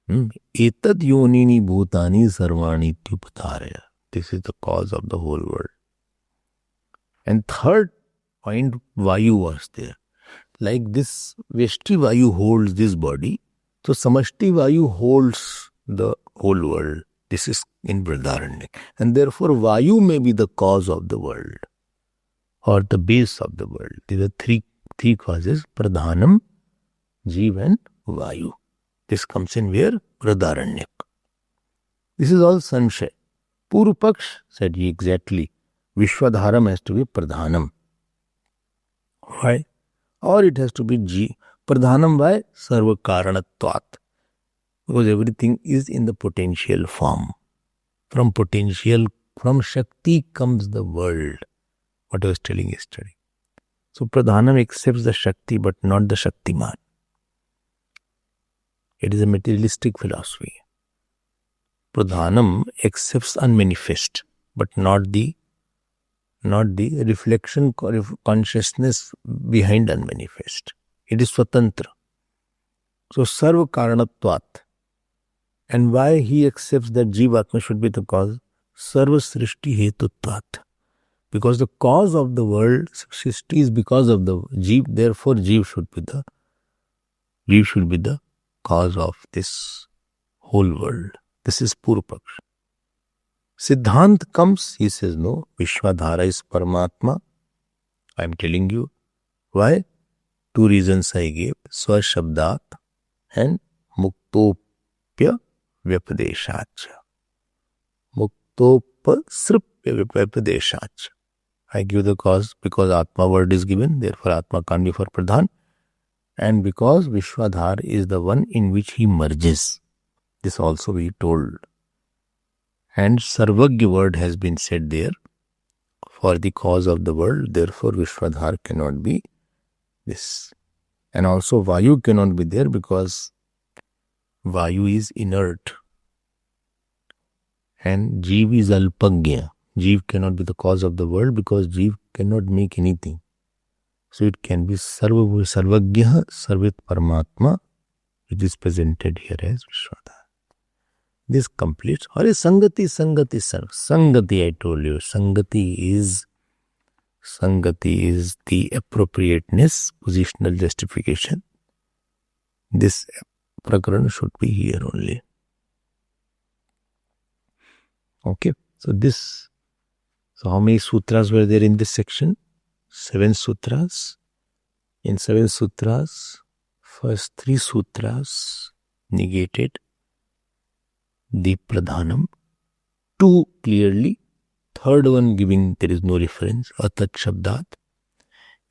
Etad yonini bhutani sarvani tyupatarya. This is the cause of the whole world. And third point, Vayu was there. Like this Vyashti Vayu holds this body, so Samashti Vayu holds the whole world. This is in Brihadaranyaka. And therefore Vayu may be the cause of the world or the base of the world. These are three causes, Pradhanam, Jeev and Vayu. This comes in where? Brihadaranyaka. This is all Sanshay. Purupaksh said exactly. Vishwadharam has to be Pradhanam. Why? Or it has to be G. Pradhanam by Sarva Karanatvat. Because everything is in the potential form. From potential, from Shakti comes the world. What I was telling yesterday. So Pradhanam accepts the Shakti but not the Shaktiman. It is a materialistic philosophy. Pradhanam accepts unmanifest but not the reflection consciousness behind unmanifest. It is Swatantra. So Sarva Karanatvat. And why he accepts that Jivatma should be the cause? Sarva Srishti Hetutvat. Because the cause of the world, Srishti is because of the Jeev, therefore Jeev should be the cause of this whole world. This is Purupaksh. Siddhant comes, he says no, Vishwadhara is Paramatma. I am telling you. Why? Two reasons I gave, Swashabdat and Muktopya Vyapadeshacha. Muktopasripya Vyapadeshacha. I give the cause because Atma word is given, therefore Atma can't be for Pradhan. And because Vishwadhar is the one in which he merges. This also we told. And Sarvagya word has been said there for the cause of the world, therefore Vishwadhar cannot be this. And also Vayu cannot be there because Vayu is inert. And Jeev is Alpagya. Jeev cannot be the cause of the world because Jeev cannot make anything. So it can be Sarvagya, Sarvit Paramatma, which is presented here as Vishwadhar. This completes. Or is Sangati. Sangati, I told you. Sangati is the appropriateness, positional justification. This Prakaran should be here only. Okay. So how many sutras were there in this section? 7 sutras. In 7 sutras, first 3 sutras negated the Pradhanam. 2 clearly. Third one giving there is no reference, Atat Shabdat.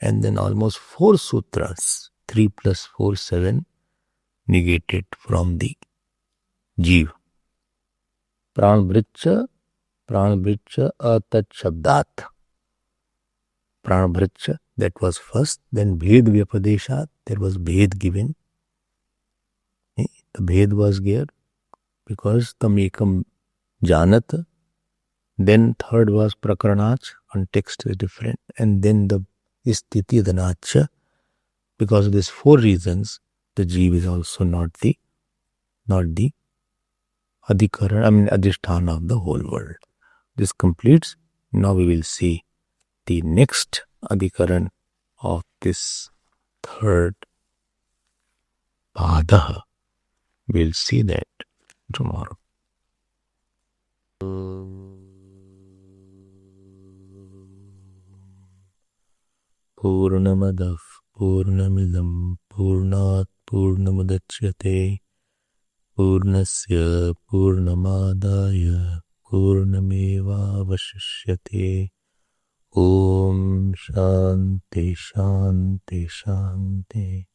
And then almost 4 sutras, 3 plus 4, 7, negated from the Jeev. Pranavricha, Atat Shabdat. Pranavricha, that was first. Then Bhed Vyapadeshat, there was Bhed given. The Bhed was there because Tam Ekam Janat. Then third was Prakaranach, context is different. And then the Sthiti Dhanacha. Because of these 4 reasons, the Jeev is also not the Adhisthana of the whole world. This completes. Now we will see the next Adhikaran of this third Padaha. We'll see that tomorrow. Purnamadav Purnamidam Purnat Purnamudachyate पूर्णस्य पूर्णमादाय पूर्णमेवावशिष्यते। ओम शांति शांति शांति।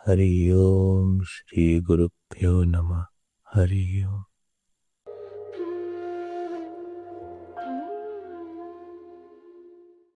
हरि ओम। श्री गुरुभ्यो नमः। हरि ओम।